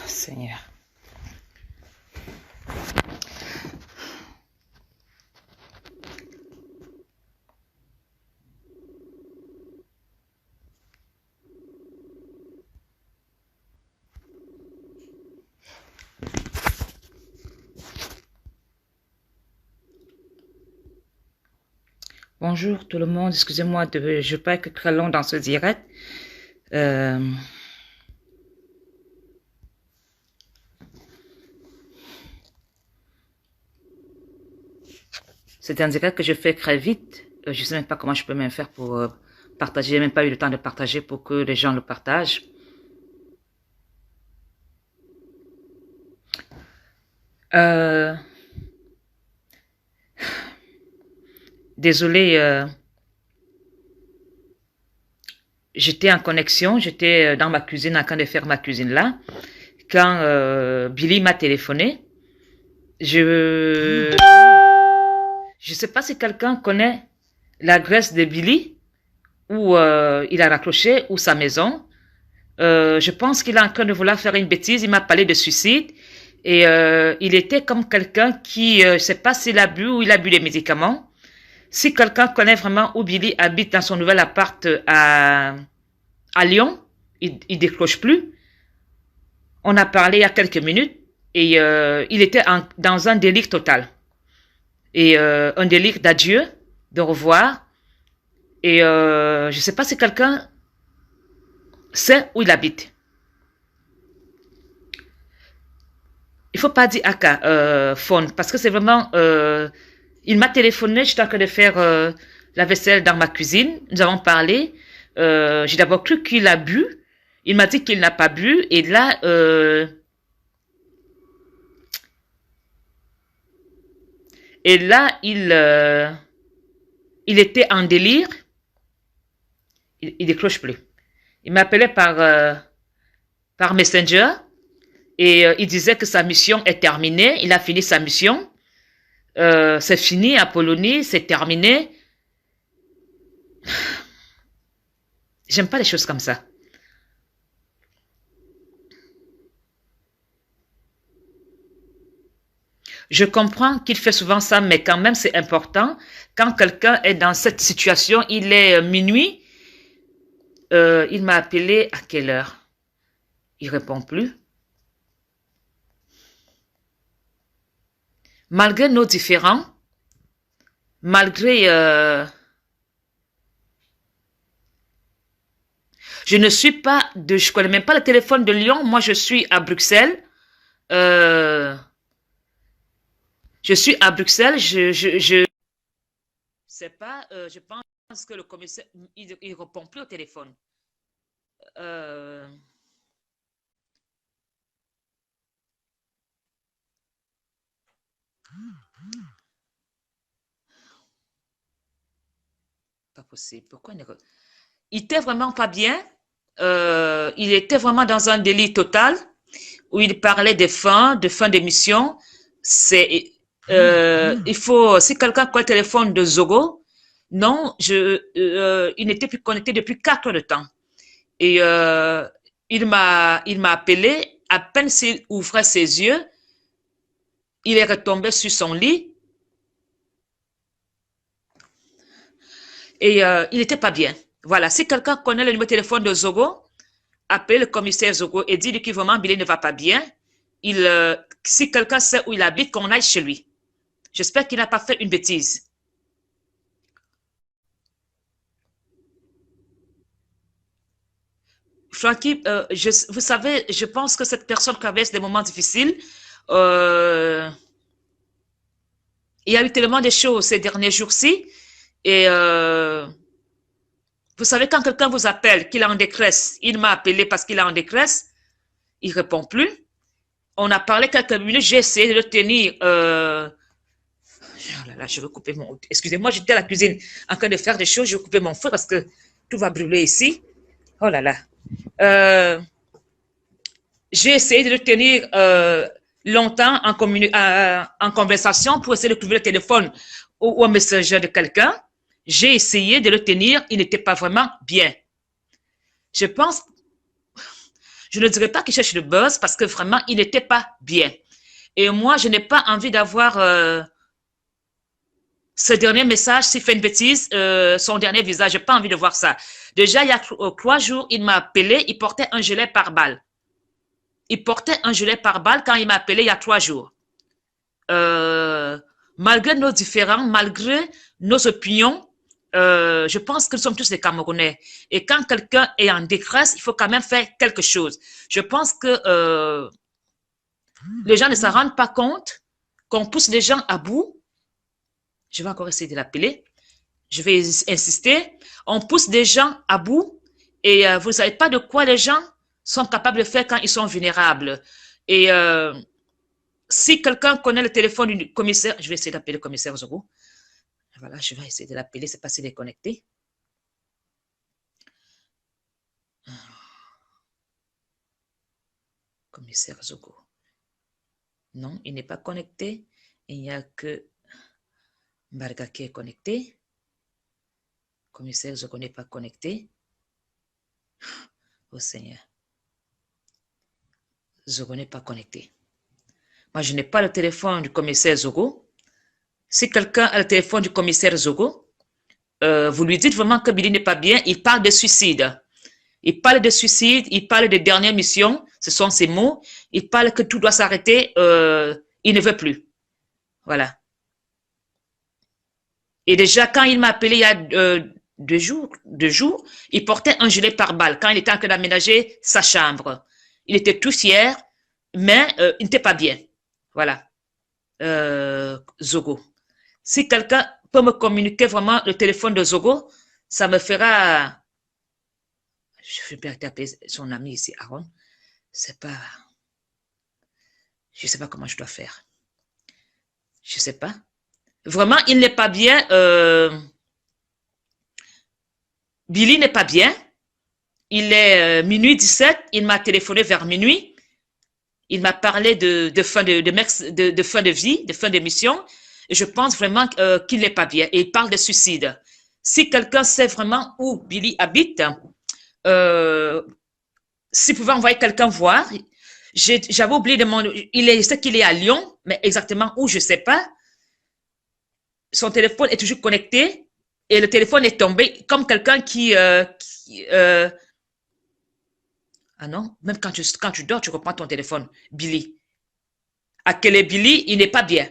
Seigneur. Bonjour tout le monde, excusez-moi, je ne vais pas être très long dans ce direct. C'est un direct que je fais très vite. Je ne sais même pas comment je peux même faire pour partager. Je n'ai même pas eu le temps de partager pour que les gens le partagent. Désolée, j'étais en connexion, j'étais dans ma cuisine en train de faire ma cuisine là, quand Billy m'a téléphoné. Je sais pas si quelqu'un connaît l'adresse de Billy, où il a raccroché, ou sa maison. Je pense qu'il est en train de vouloir faire une bêtise. Il m'a parlé de suicide. Et il était comme quelqu'un qui, je sais pas s'il a bu ou il a bu des médicaments. Si quelqu'un connaît vraiment où Billy habite dans son nouvel appart à Lyon, il décroche plus. On a parlé il y a quelques minutes et il était dans un délire total. Et un délire d'adieu, de revoir. Et je sais pas si quelqu'un sait où il habite. Il faut pas dire Aka, phone, parce que c'est vraiment... il m'a téléphoné, j'étais en train de faire la vaisselle dans ma cuisine. Nous avons parlé. J'ai d'abord cru qu'il a bu. Il m'a dit qu'il n'a pas bu. Et là, il était en délire. Il décroche plus. Il m'appelait par Messenger. Et il disait que sa mission est terminée. Il a fini sa mission. C'est fini, Apollonie, c'est terminé. J'aime pas les choses comme ça. Je comprends qu'il fait souvent ça, mais quand même c'est important. Quand quelqu'un est dans cette situation, il est minuit. Il m'a appelé à quelle heure? Il répond plus. Malgré nos différends, malgré... je connais même pas le téléphone de Lyon. Moi, je suis à Bruxelles. Je suis à Bruxelles. Je sais pas. Je pense que le commissaire, il répond plus au téléphone. Pas possible. Pourquoi il était vraiment pas bien. Il était vraiment dans un délit total où il parlait de fin d'émission. C'est, il faut, si quelqu'un connaît le téléphone de Zogo, non, il n'était plus connecté depuis 4 heures de temps. Et il m'a appelé, à peine s'il ouvrait ses yeux, il est retombé sur son lit et il n'était pas bien. Voilà, si quelqu'un connaît le numéro de téléphone de Zogo, appeler le commissaire Zogo et dire que vraiment Billy ne va pas bien. Si quelqu'un sait où il habite, qu'on aille chez lui. J'espère qu'il n'a pas fait une bêtise. Frankie, vous savez, je pense que cette personne traverse des moments difficiles. Euh, il y a eu tellement de choses ces derniers jours-ci. Et vous savez, quand quelqu'un vous appelle, qu'il est en détresse, il m'a appelé parce qu'il est en détresse, il ne répond plus. On a parlé quelques minutes, j'ai essayé de le tenir. Oh là là, je veux couper mon... Excusez-moi, j'étais à la cuisine en train de faire des choses, je vais couper mon feu parce que tout va brûler ici. Oh là là. J'ai essayé de le tenir longtemps en conversation pour essayer de trouver le téléphone ou un messager de quelqu'un. J'ai essayé de le tenir, il n'était pas vraiment bien. Je pense, je ne dirais pas qu'il cherche le buzz parce que vraiment, il n'était pas bien. Et moi, je n'ai pas envie d'avoir ce dernier message, s'il fait une bêtise, son dernier visage, je n'ai pas envie de voir ça. Déjà, il y a 3 jours, il m'a appelé, il portait un gilet pare-balles. Il portait un gilet pare-balles quand il m'a appelé il y a 3 jours. Malgré nos différends, malgré nos opinions, je pense que nous sommes tous des Camerounais. Et quand quelqu'un est en détresse, il faut quand même faire quelque chose. Je pense que les gens ne s'en rendent pas compte qu'on pousse les gens à bout. Je vais encore essayer de l'appeler. Je vais insister. On pousse des gens à bout et vous ne savez pas de quoi les gens sont capables de faire quand ils sont vulnérables. Et si quelqu'un connaît le téléphone du commissaire, je vais essayer d'appeler le commissaire Zogo. Voilà, je vais essayer de l'appeler, c'est pas s'il est connecté. Commissaire Zogo. Non, il n'est pas connecté. Il n'y a que Mbarga qui est connecté. Commissaire Zogo n'est pas connecté. Oh Seigneur. Zogo n'est pas connecté. Moi, je n'ai pas le téléphone du commissaire Zogo. Si quelqu'un a le téléphone du commissaire Zogo, vous lui dites vraiment que Billy n'est pas bien, il parle de suicide. Il parle de suicide, il parle de dernière mission, ce sont ses mots. Il parle que tout doit s'arrêter, il ne veut plus. Voilà. Et déjà, quand il m'a appelé il y a 2 jours, il portait un gilet pare-balles quand il était en train d'aménager sa chambre. Il était tout fier, mais il n'était pas bien. Voilà. Zogo. Si quelqu'un peut me communiquer vraiment le téléphone de Zogo, ça me fera... Je vais peut-être appeler son ami ici, Aaron. C'est pas... Je ne sais pas comment je dois faire. Je ne sais pas. Vraiment, il n'est pas bien. Billy n'est pas bien. Il est minuit 17. Il m'a téléphoné vers minuit. Il m'a parlé de fin de vie, de fin de mission. Et je pense vraiment qu'il n'est pas bien. Et il parle de suicide. Si quelqu'un sait vraiment où Billy habite, s'il pouvait envoyer quelqu'un voir. J'avais oublié de demander. Je sais qu'il est à Lyon, mais exactement où, je ne sais pas. Son téléphone est toujours connecté et le téléphone est tombé comme quelqu'un qui ah non, même quand tu dors, tu reprends ton téléphone. Billy. À quel est Billy? Il n'est pas bien.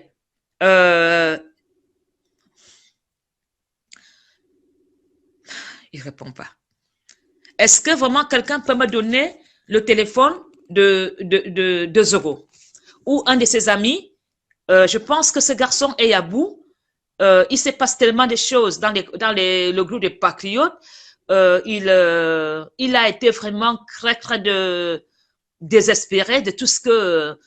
Il répond pas. Est-ce que vraiment quelqu'un peut me donner le téléphone de Zogo ou un de ses amis? Je pense que ce garçon est à bout. Il se passe tellement de choses dans le groupe des patriotes. Il a été vraiment très désespéré de tout ce que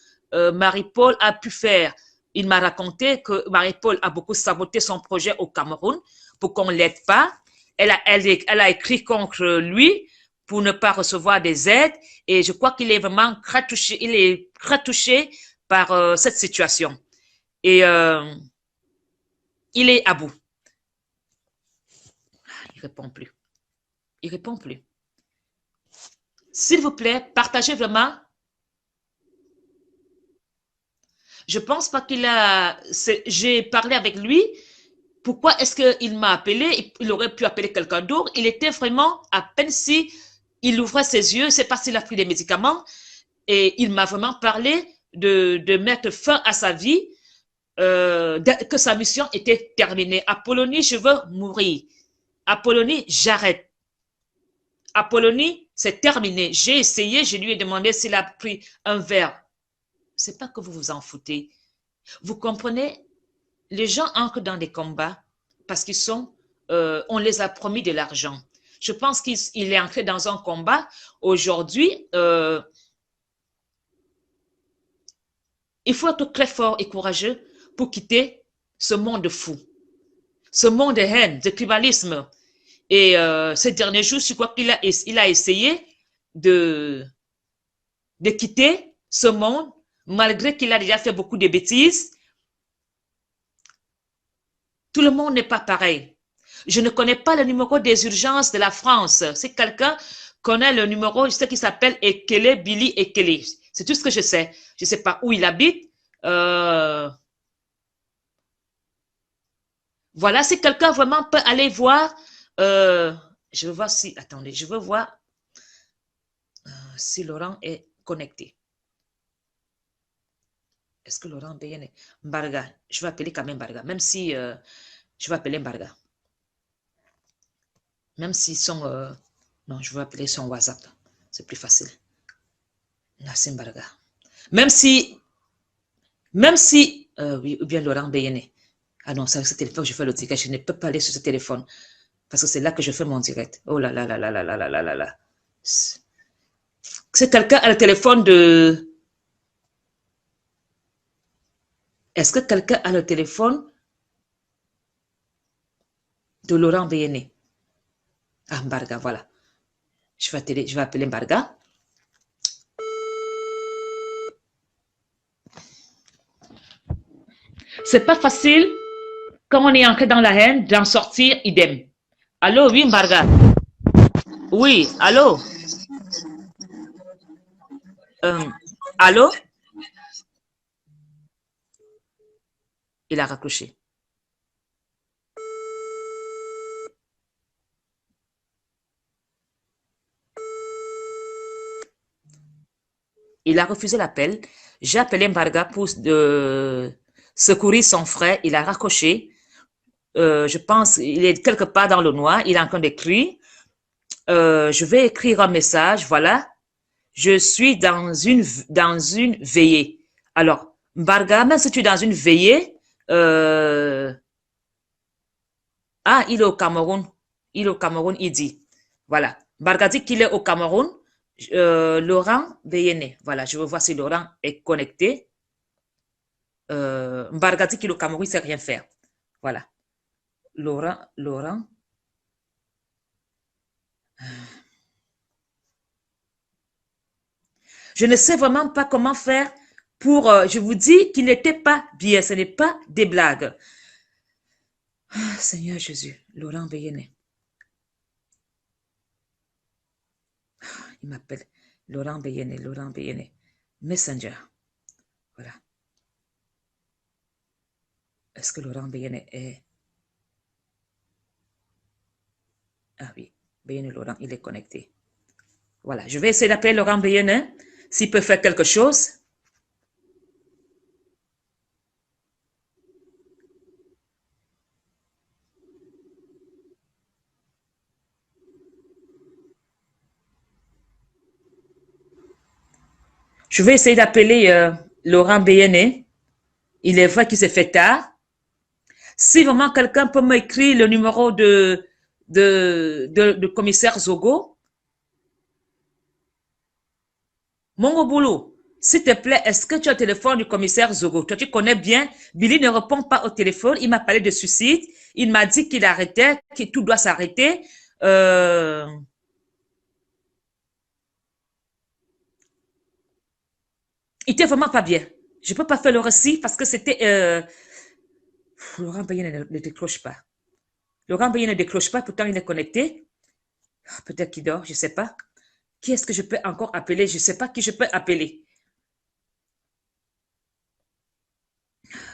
Marie-Paul a pu faire. Il m'a raconté que Marie-Paul a beaucoup saboté son projet au Cameroun pour qu'on ne l'aide pas. Elle a écrit contre lui pour ne pas recevoir des aides et je crois qu'il est vraiment très touché. Il est très touché par cette situation. Et il est à bout. Il répond plus. Il répond plus. S'il vous plaît, partagez vraiment. Je pense pas qu'il a... J'ai parlé avec lui. Pourquoi est-ce qu'il m'a appelé? Il aurait pu appeler quelqu'un d'autre. Il était vraiment à peine si il ouvrait ses yeux, c'est parce qu'il a pris des médicaments et il m'a vraiment parlé de mettre fin à sa vie, que sa mission était terminée. Apollonie, je veux mourir. Apollonie, j'arrête. Apollonie, c'est terminé. J'ai essayé, je lui ai demandé s'il a pris un verre. C'est pas que vous vous en foutez. Vous comprenez? Les gens entrent dans des combats parce qu'ils sont, on les a promis de l'argent. Je pense qu'il est entré dans un combat. Aujourd'hui, il faut être très fort et courageux pour quitter ce monde fou, ce monde de haine, de tribalisme. Et ces derniers jours, je crois qu'il a essayé de, de quitter ce monde, malgré qu'il a déjà fait beaucoup de bêtises. Tout le monde n'est pas pareil. Je ne connais pas le numéro des urgences de la France. Si quelqu'un connaît le numéro, je sais qu'il s'appelle Ekele, Billy Ekele. C'est tout ce que je sais. Je ne sais pas où il habite. Voilà, si quelqu'un vraiment peut aller voir, je veux voir si, attendez, je veux voir si Laurent est connecté. Est-ce que Laurent Bayen est Mbarga? Je vais appeler quand même Mbarga, même si je vais appeler Mbarga. Même si son... non, je vais appeler son WhatsApp. C'est plus facile. Nassim Mbarga. Même si... oui, ou bien Laurent Bayené. Ah non, c'est avec ce téléphone que je fais le direct. Je ne peux pas aller sur ce téléphone. Parce que c'est là que je fais mon direct. Oh là là là là là là là là là là. C'est quelqu'un à le téléphone de... Est-ce que quelqu'un a le téléphone de Laurent Bayené? Ah, Mbarga, voilà. Je vais appeler Mbarga. C'est pas facile, quand on est entré dans la haine, d'en sortir idem. Allô, oui, Mbarga. Oui, allô. Allô. Il a raccroché. Il a refusé l'appel. J'ai appelé Mbarga pour secourir son frère. Il a raccroché. Je pense qu'il est quelque part dans le noir. Il est en train d'écrire. Je vais écrire un message. Voilà. Je suis dans une veillée. Alors, Mbarga, même si tu es dans une veillée, il est au Cameroun. Il est au Cameroun, il dit. Voilà. Mbarga dit qu'il est au Cameroun. Laurent Bayené. Voilà, je veux voir si Laurent est connecté. Mbarga dit qu'il est au Cameroun, il ne sait rien faire. Voilà. Laurent. Je ne sais vraiment pas comment faire pour... je vous dis qu'il n'était pas bien. Ce n'est pas des blagues. Ah, Seigneur Jésus. Laurent Bayené. Il m'appelle Laurent Bayené. Laurent Bayené. Messenger. Voilà. Est-ce que Laurent Bayené est... Ah oui. Bayené Laurent, il est connecté. Voilà. Je vais essayer d'appeler Laurent Bayené. S'il peut faire quelque chose. Je vais essayer d'appeler Laurent Bayené. Il est vrai qu'il s'est fait tard. Si vraiment quelqu'un peut m'écrire le numéro de commissaire Zogo, mon boulot, s'il te plaît, est-ce que tu as le téléphone du commissaire Zogo? Toi, tu connais bien. Billy ne répond pas au téléphone. Il m'a parlé de suicide. Il m'a dit qu'il arrêtait, que tout doit s'arrêter. Il était vraiment pas bien. Je peux pas faire le récit parce que c'était... Laurent Bayen ne décroche pas. Laurent Bayen ne décroche pas, pourtant il est connecté. Peut-être qu'il dort, je ne sais pas. Qui est-ce que je peux encore appeler? Je ne sais pas qui je peux appeler.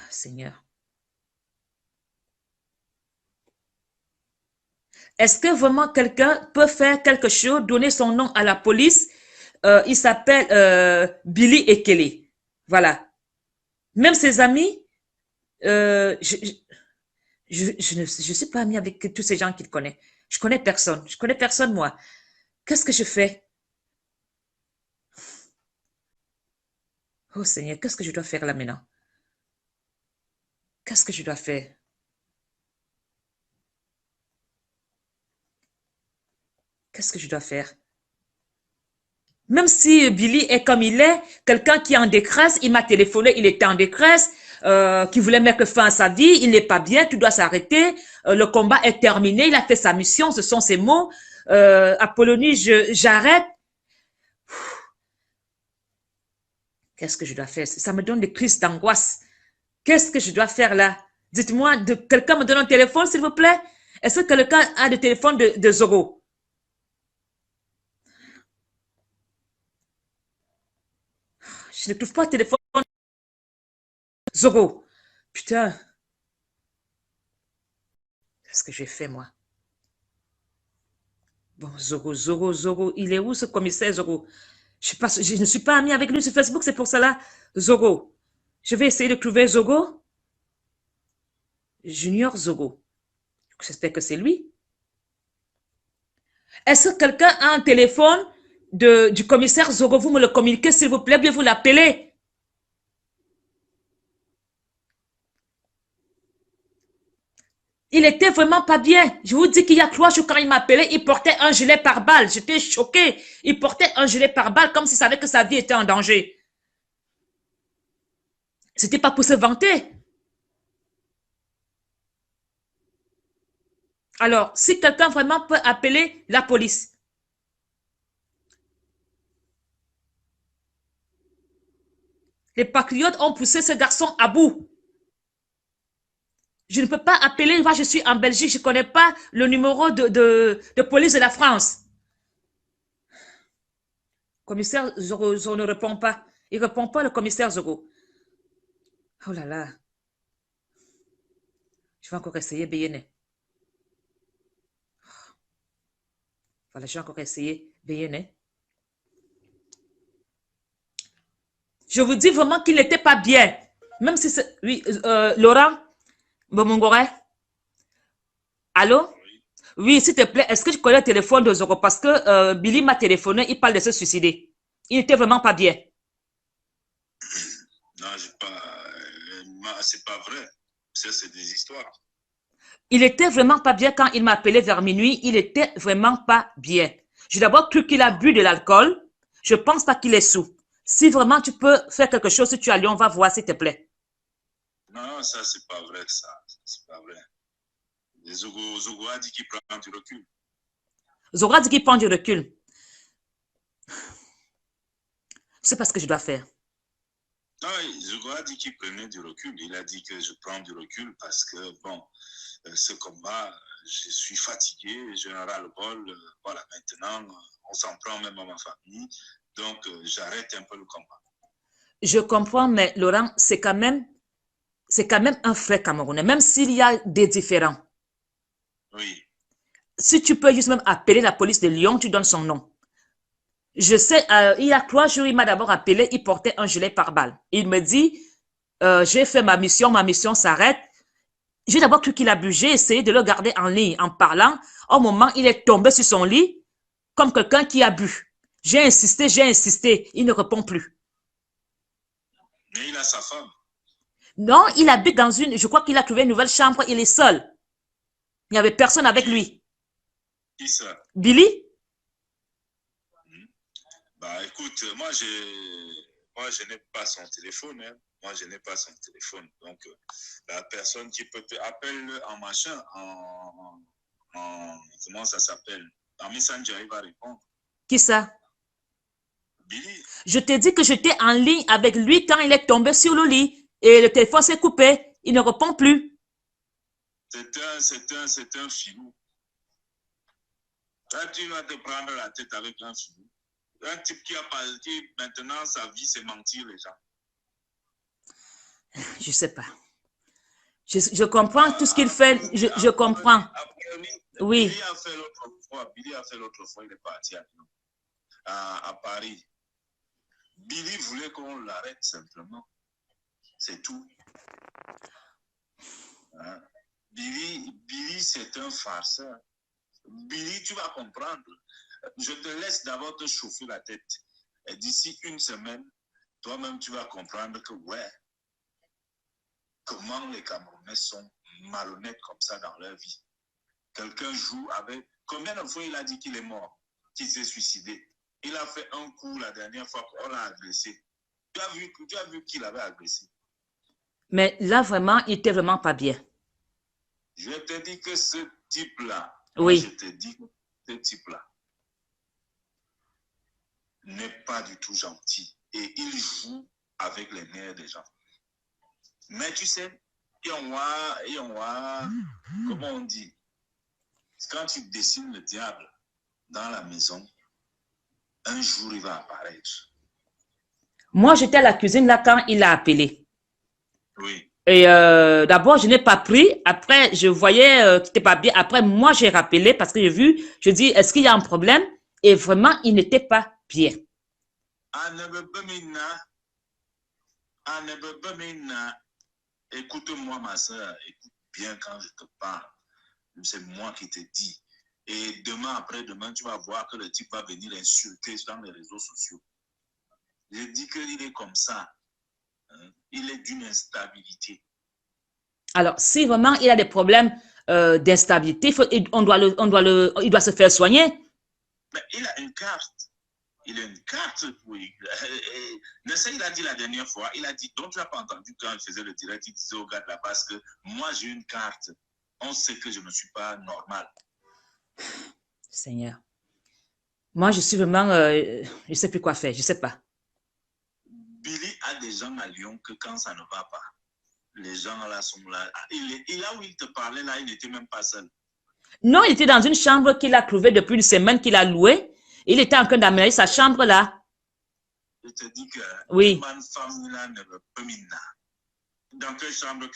Seigneur. Est-ce que vraiment quelqu'un peut faire quelque chose, donner son nom à la police? Il s'appelle Billy Ekele. Voilà. Même ses amis, euh, je, je suis pas amie avec tous ces gens qu'il connaît. Je connais personne. Je connais personne, moi. Qu'est-ce que je fais? Oh Seigneur, qu'est-ce que je dois faire là maintenant? Qu'est-ce que je dois faire? Qu'est-ce que je dois faire? Même si Billy est comme il est, quelqu'un qui est en détresse, il m'a téléphoné, il était en détresse, qui voulait mettre fin à sa vie, il n'est pas bien, tout doit s'arrêter, le combat est terminé, il a fait sa mission, ce sont ses mots. Apollonie, j'arrête. Qu'est-ce que je dois faire? Ça me donne des crises d'angoisse. Qu'est-ce que je dois faire là? Dites-moi, quelqu'un me donne un téléphone, s'il vous plaît? Est-ce que quelqu'un a le téléphone de Zoro? Je ne trouve pas le téléphone Zoro. Putain, qu'est-ce que j'ai fait, moi? Bon, Zoro, il est où ce commissaire Zoro? Je ne suis pas amie avec lui sur Facebook, c'est pour cela. Zoro. Je vais essayer de trouver Zoro. Junior Zoro. J'espère que c'est lui. Est-ce que quelqu'un a un téléphone du commissaire Zoro? Vous me le communiquez, s'il vous plaît, bien vous l'appelez. Il était vraiment pas bien. Je vous dis qu'il y a 3 jours, quand il m'appelait, il portait un gilet pare-balles. J'étais choquée. Il portait un gilet pare-balles comme s'il savait que sa vie était en danger. C'était pas pour se vanter. Alors, si quelqu'un vraiment peut appeler la police. Les patriotes ont poussé ce garçon à bout. Je ne peux pas appeler, moi je suis en Belgique, je ne connais pas le numéro de police de la France. Commissaire Zoro ne répond pas. Il ne répond pas, le commissaire Zoro. Oh là là. Je vais encore essayer Béyene. Voilà, je vais encore essayer Béyene. Je vous dis vraiment qu'il n'était pas bien. Même si c'est... Oui, Laurent Bomongore. Allô? Oui, s'il te plaît, est-ce que tu connais le téléphone de Zoro? Parce que Billy m'a téléphoné, il parle de se suicider. Il n'était vraiment pas bien. Non, c'est pas vrai. Ça, c'est des histoires. Il était vraiment pas bien quand il m'a appelé vers minuit. Il était vraiment pas bien. J'ai d'abord cru qu'il a bu de l'alcool. Je pense pas qu'il est sous. Si vraiment tu peux faire quelque chose, si tu es à Lyon, va voir, s'il te plaît. Non, ça, c'est pas vrai, ça. C'est pas vrai. Zogo a dit qu'il prend du recul. Zora dit qu'il prend du recul. Je sais pas ce que je dois faire. Non, Zogo a dit qu'il prenait du recul. Il a dit que je prends du recul parce que, bon, ce combat, je suis fatigué, j'ai un ras-le-bol. Voilà, maintenant, on s'en prend même à ma famille. Donc, j'arrête un peu le combat. Je comprends, mais Laurent, c'est quand même un frère camerounais, même s'il y a des différends. Oui. Si tu peux juste même appeler la police de Lyon, tu donnes son nom. Je sais, il y a 3 jours, il m'a d'abord appelé, il portait un gilet pare-balles. Il me dit, j'ai fait ma mission s'arrête. J'ai d'abord cru qu'il a bu, j'ai essayé de le garder en ligne en parlant. Au moment, il est tombé sur son lit comme quelqu'un qui a bu. J'ai insisté, il ne répond plus. Mais il a sa femme. Non, il habite dans je crois qu'il a trouvé une nouvelle chambre, il est seul. Il n'y avait personne avec lui. Qui ça? Billy? Bah écoute, moi je n'ai pas son téléphone. Hein. Moi je n'ai pas son téléphone. Donc la personne qui peut appeler en machin, comment ça s'appelle? En Messenger, il va répondre. Qui ça? Billy. Je t'ai dit que j'étais en ligne avec lui quand il est tombé sur le lit et le téléphone s'est coupé. Il ne répond plus. C'est un filou. Là, tu vas te prendre la tête avec un filou. Un type qui maintenant, sa vie, c'est mentir les gens. Je sais pas. Je comprends tout ce qu'il fait. Je comprends. Oui. Billy a fait l'autre fois. Billy a fait l'autre fois. Il est parti à Paris. Billy voulait qu'on l'arrête simplement. C'est tout. Hein? Billy c'est un farceur. Billy, tu vas comprendre. Je te laisse d'abord te chauffer la tête. Et d'ici une semaine, toi-même, tu vas comprendre que, ouais, comment les Camerounais sont malhonnêtes comme ça dans leur vie. Quelqu'un joue avec... Combien de fois il a dit qu'il est mort, qu'il s'est suicidé? Il a fait un coup la dernière fois qu'on l'a agressé. Tu as vu qu'il avait agressé? Mais là, vraiment, il était vraiment pas bien. Je te dis que ce type-là, oui. Je te dis que ce type-là n'est pas du tout gentil. Et il joue avec les nerfs des gens. Mais tu sais, comment on dit? Quand tu dessines le diable dans la maison, un jour il va apparaître. Moi, j'étais à la cuisine là quand il a appelé. Oui. Et d'abord, je n'ai pas pris. Après, je voyais qu'il n'était pas bien. Après, moi, j'ai rappelé parce que j'ai vu, je dis, est-ce qu'il y a un problème? Et vraiment, il n'était pas bien. Écoute-moi, ma soeur, écoute bien quand je te parle. C'est moi qui te dis. Et demain, après-demain, tu vas voir que le type va venir insulter dans les réseaux sociaux. Je dis qu'il est comme ça. Hein? Il est d'une instabilité. Alors, si vraiment il a des problèmes d'instabilité, il doit se faire soigner. Mais il a une carte. Il a une carte pour... Nessa, il a dit la dernière fois, il a dit, donc tu n'as pas entendu quand il faisait le direct, il disait au gars de la base que moi j'ai une carte. On sait que je ne suis pas normal. Seigneur. Moi, je suis vraiment... je ne sais plus quoi faire, je ne sais pas. Billy a des gens à Lyon que quand ça ne va pas, les gens là sont là. Et là où il te parlait, là, il n'était même pas seul. Non, il était dans une chambre qu'il a trouvée depuis une semaine qu'il a louée. Il était en train d'aménager sa chambre là. Je te dis que oui. Femme là ne veut pas mina. Dans quelle chambre,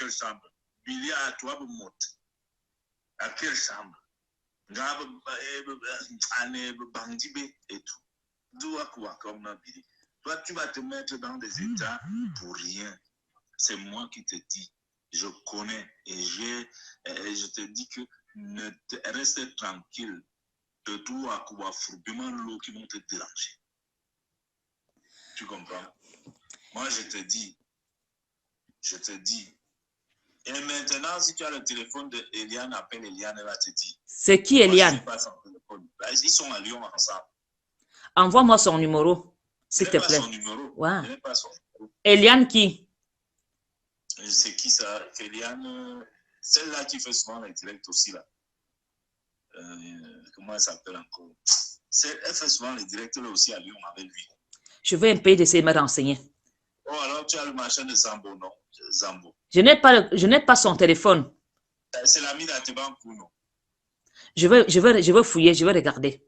Billy a toi pour monter. À quelle chambre? Et tout. D'où quoi comme Billy? Toi, tu vas te mettre dans des états pour rien. C'est moi qui te dis. Je connais et je te dis que reste tranquille. De tout à quoi fourbement l'eau qui vont te déranger. Tu comprends? Moi, je te dis. Et maintenant, si tu as le téléphone de Eliane, appelle Eliane, elle va te dire. C'est qui Eliane? Moi, je n'ai pas son téléphone. Ils sont à Lyon ensemble. Envoie-moi son numéro, s'il te plaît. Son numéro. Ouais. Je n'ai pas son numéro. Eliane qui? C'est qui ça? Eliane, celle-là qui fait souvent les directs aussi là. Comment elle s'appelle encore? Elle fait souvent les directs là aussi à Lyon avec lui. Je vais essayer d'essayer de me renseigner. Oh, alors tu as le machin de Zambo, non? Zambo. Je n'ai pas son téléphone. C'est l'ami d'Atebankou, non? Je vais fouiller, je vais regarder.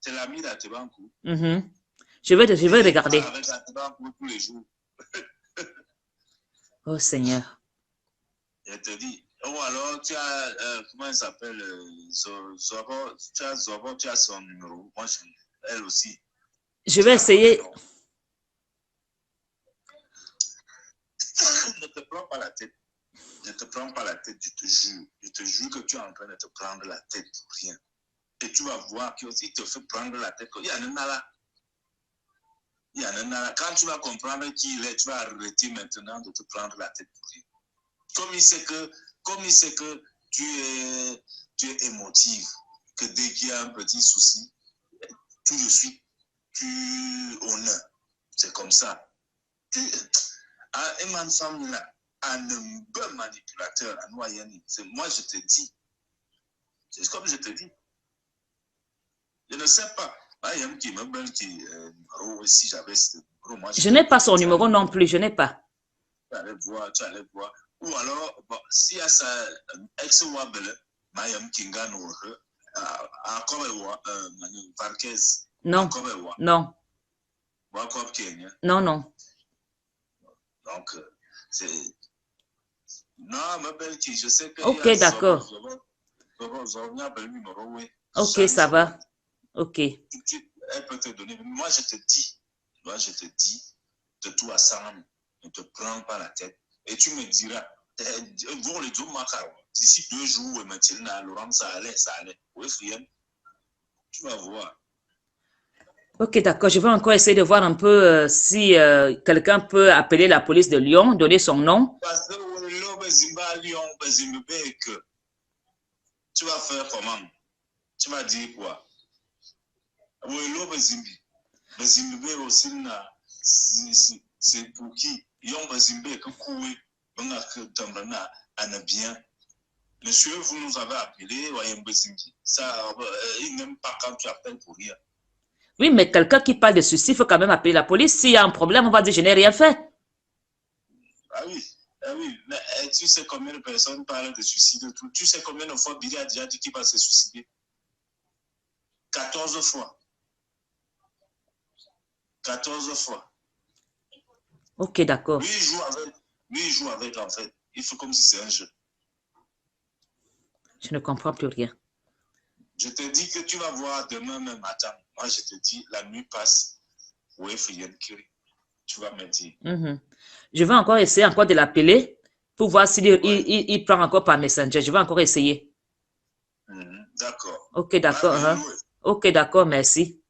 C'est l'ami d'Atebankou? Je vais regarder. Avec Atebankou tous les jours. Oh Seigneur. Je te dis. Oh, alors tu as, comment elle s'appelle? Zobo, tu as son numéro. Moi, elle aussi. Je vais essayer. Ne te prends pas la tête. Ne te prends pas la tête, je te jure. Je te jure que tu es en train de te prendre la tête pour rien. Et tu vas voir qu'il te fait prendre la tête. Il y a un nala. Il y a un nala. Quand tu vas comprendre qui il est, tu vas arrêter maintenant de te prendre la tête pour rien. Comme il sait que tu es émotive, que dès qu'il y a un petit souci, tout de suite, tu honneur. C'est comme ça. Un femme là, un bon manipulateur, un noyani. C'est moi je te dis. C'est comme je te dis. Je ne sais pas. Si j'avais ce numéro, je n'ai pas son numéro non plus, je n'ai pas. Tu allais voir. Ou alors, bon, si y a sa ex-wabele, Mayam Kingano, à Kobewa, Varquez. Non. Non. Non, non. Donc, c'est. Non, ma belle, je sais qu'il y Ok, a d'accord. Ok, ça va. Ok. Elle peut te donner. Moi, je te dis de tout à ça, ne te prends pas la tête. Et tu me diras, d'ici 2 jours, maintenant, Laurent, ça allait. Oui, Frienne, tu vas voir. Ok, d'accord. Je vais encore essayer de voir un peu si quelqu'un peut appeler la police de Lyon, donner son nom. Parce que tu vas faire comment? Tu vas dire quoi? C'est pour qui? Monsieur, vous nous avez appelé, ça, il n'aime pas quand tu appelles pour rien. Oui, mais quelqu'un qui parle de suicide, il faut quand même appeler la police. S'il y a un problème, on va dire je n'ai rien fait. Ah oui, mais tu sais combien de personnes parlent de suicide? Tu sais combien de fois Billy a déjà dit qu'il va se suicider? 14 fois. 14 fois. Ok, d'accord. Lui, il joue avec, en fait. Il fait comme si c'est un jeu. Je ne comprends plus rien. Je te dis que tu vas voir demain même matin. Moi, je te dis, la nuit passe. Oui, tu vas me dire. Je vais encore essayer encore de l'appeler pour voir s'il il prend encore par Messenger. Je vais encore essayer. D'accord. Ok, d'accord. Ok, d'accord, merci.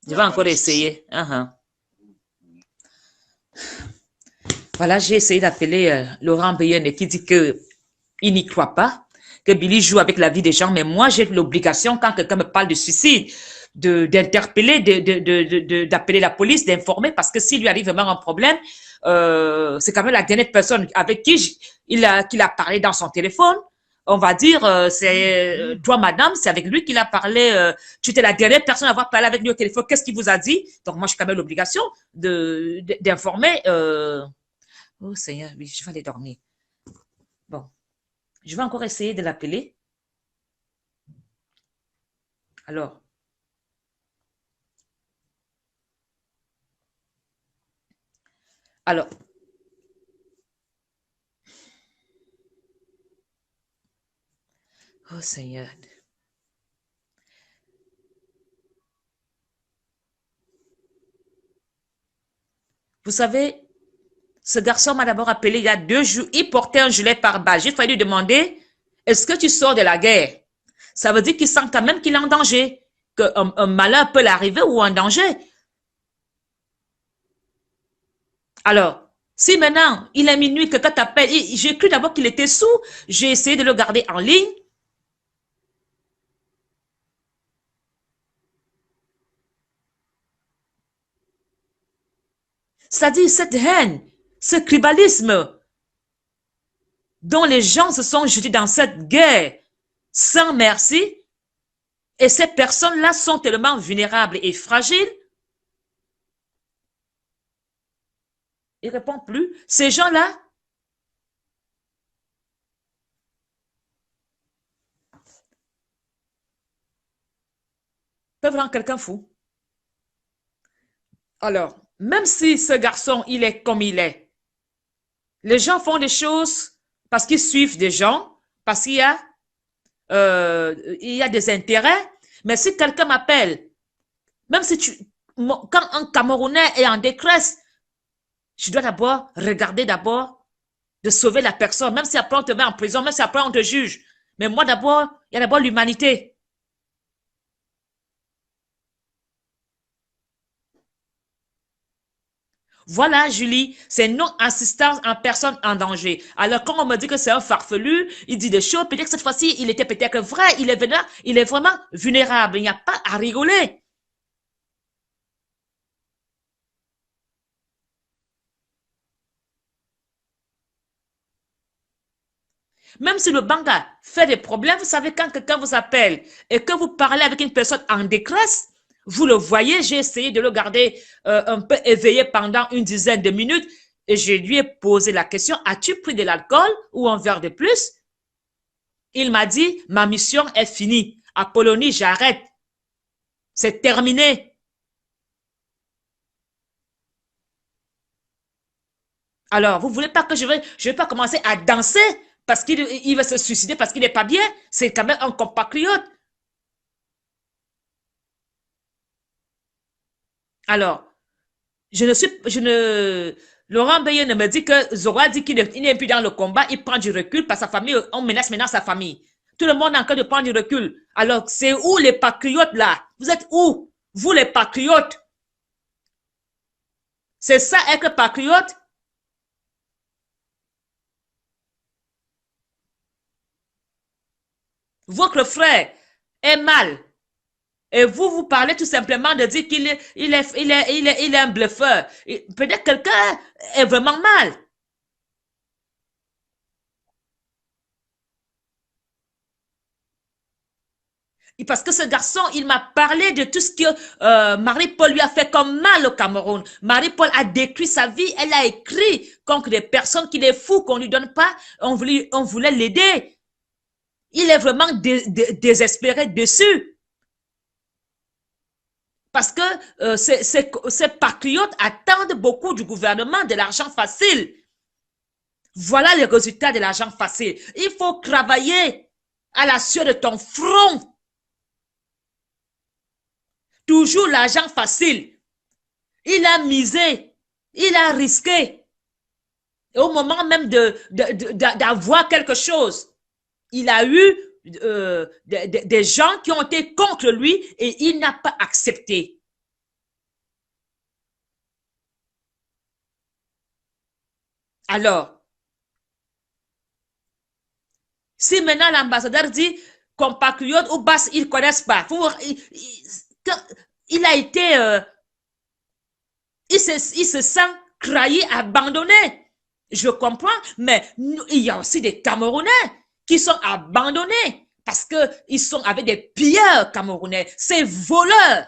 Je vais encore essayer. Voilà, j'ai essayé d'appeler Laurent Bayenne qui dit que il n'y croit pas, que Billy joue avec la vie des gens, mais moi, j'ai l'obligation, quand quelqu'un me parle de suicide, d'interpeller, d'appeler la police, d'informer, parce que s'il lui arrive vraiment un problème, c'est quand même la dernière personne avec qui qu'il a parlé dans son téléphone. On va dire, c'est toi, madame, c'est avec lui qu'il a parlé. Tu étais la dernière personne à avoir parlé avec lui au téléphone. Qu'est-ce qu'il vous a dit? Donc, moi, j'ai quand même l'obligation d'informer. Oh Seigneur, oui, je vais aller dormir. Bon, je vais encore essayer de l'appeler. Alors, alors, oh Seigneur. Vous savez, ce garçon m'a d'abord appelé il y a 2 jours. Il portait un gilet pare-balles. J'ai failli lui demander, est-ce que tu sors de la guerre? Ça veut dire qu'il sent quand même qu'il est en danger, qu'un malheur peut l'arriver ou un danger. Alors, si maintenant, il est minuit, quelqu'un t'appelle, j'ai cru d'abord qu'il était sous, j'ai essayé de le garder en ligne. C'est-à-dire cette haine, ce tribalisme dont les gens se sont jetés dans cette guerre sans merci, et ces personnes-là sont tellement vulnérables et fragiles. Il ne répond plus. Ces gens-là peuvent rendre quelqu'un fou. Alors, même si ce garçon, il est comme il est, les gens font des choses parce qu'ils suivent des gens, parce il y a des intérêts. Mais si quelqu'un m'appelle, même si quand un Camerounais est en détresse, je dois d'abord regarder d'abord de sauver la personne, même si après on te met en prison, même si après on te juge. Mais moi d'abord, il y a d'abord l'humanité. Voilà, Julie, c'est non-assistance en personne en danger. Alors, quand on me dit que c'est un farfelu, il dit des choses, peut-être que cette fois-ci, il était peut-être vrai, il est vraiment vulnérable. Il n'y a pas à rigoler. Même si le banga fait des problèmes, vous savez, quand quelqu'un vous appelle et que vous parlez avec une personne en détresse, vous le voyez, j'ai essayé de le garder un peu éveillé pendant une dizaine de minutes et je lui ai posé la question, as-tu pris de l'alcool ou un verre de plus? Il m'a dit, ma mission est finie. Apollonie, j'arrête. C'est terminé. Alors, vous voulez pas que je vais pas commencer à danser parce qu'il va se suicider parce qu'il n'est pas bien? C'est quand même un compatriote. Alors, Laurent Bayer ne me dit que Zora dit qu'il n'est plus dans le combat, il prend du recul parce que sa famille, on menace maintenant sa famille. Tout le monde est en train de prendre du recul. Alors, c'est où les patriotes là? Vous êtes où? Vous les patriotes? C'est ça être patriote? Votre frère est mal. Et vous parlez tout simplement de dire qu'il est un bluffeur. Peut-être quelqu'un est vraiment mal. Parce que ce garçon, il m'a parlé de tout ce que Marie-Paul lui a fait comme mal au Cameroun. Marie-Paul a détruit sa vie. Elle a écrit contre des personnes qu'il est fou, qu'on ne lui donne pas. On voulait l'aider. Il est vraiment désespéré dessus. Parce que ces patriotes attendent beaucoup du gouvernement, de l'argent facile. Voilà les résultats de l'argent facile. Il faut travailler à la sueur de ton front. Toujours l'argent facile. Il a misé, il a risqué. Et au moment même d'avoir quelque chose, il a eu des gens qui ont été contre lui et il n'a pas accepté. Alors, si maintenant l'ambassadeur dit compatriote ou basse, ils ne connaissent pas. Il a été, il se sent trahi, abandonné. Je comprends, mais il y a aussi des Camerounais qui sont abandonnés parce qu'ils sont avec des pilleurs Camerounais, ces voleurs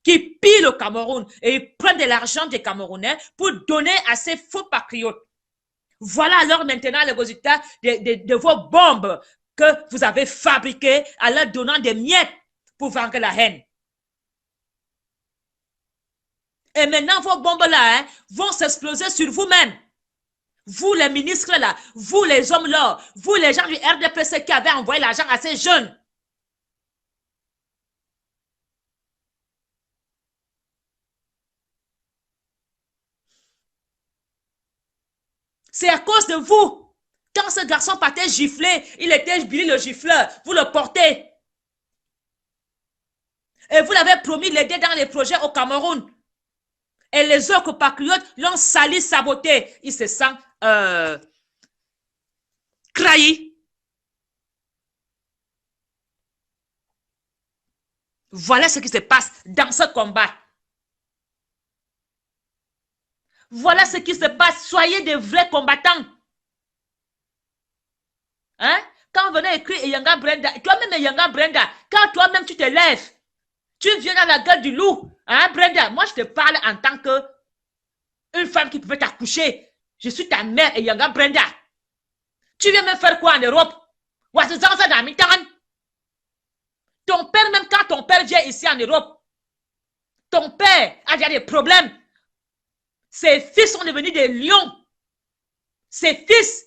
qui pillent le Cameroun et ils prennent de l'argent des Camerounais pour donner à ces faux patriotes. Voilà alors maintenant le résultat de vos bombes que vous avez fabriquées en leur donnant des miettes pour vaincre la haine. Et maintenant, vos bombes-là vont s'exploser sur vous-même. Vous, les ministres là, vous, les hommes là, vous, les gens du RDPC qui avaient envoyé l'argent à ces jeunes. C'est à cause de vous. Quand ce garçon partait gifler, il était Billy le gifleur. Vous le portez. Et vous l'avez promis d'aider dans les projets au Cameroun. Et les autres patriotes l'ont sali, saboté. Il se sent trahi. Voilà ce qui se passe dans ce combat. Voilà ce qui se passe. Soyez des vrais combattants. Hein? Quand on venait écrire Eyanga Brenda, toi-même Eyanga Brenda, quand toi-même tu te lèves, tu viens dans la gueule du loup. Hein, Brenda? Moi, je te parle en tant que une femme qui pouvait t'accoucher. Je suis ta mère Eyanga Brenda. Tu viens me faire quoi en Europe? Ton père, même quand ton père vient ici en Europe, ton père a déjà des problèmes. Ses fils sont devenus des lions. Ses fils.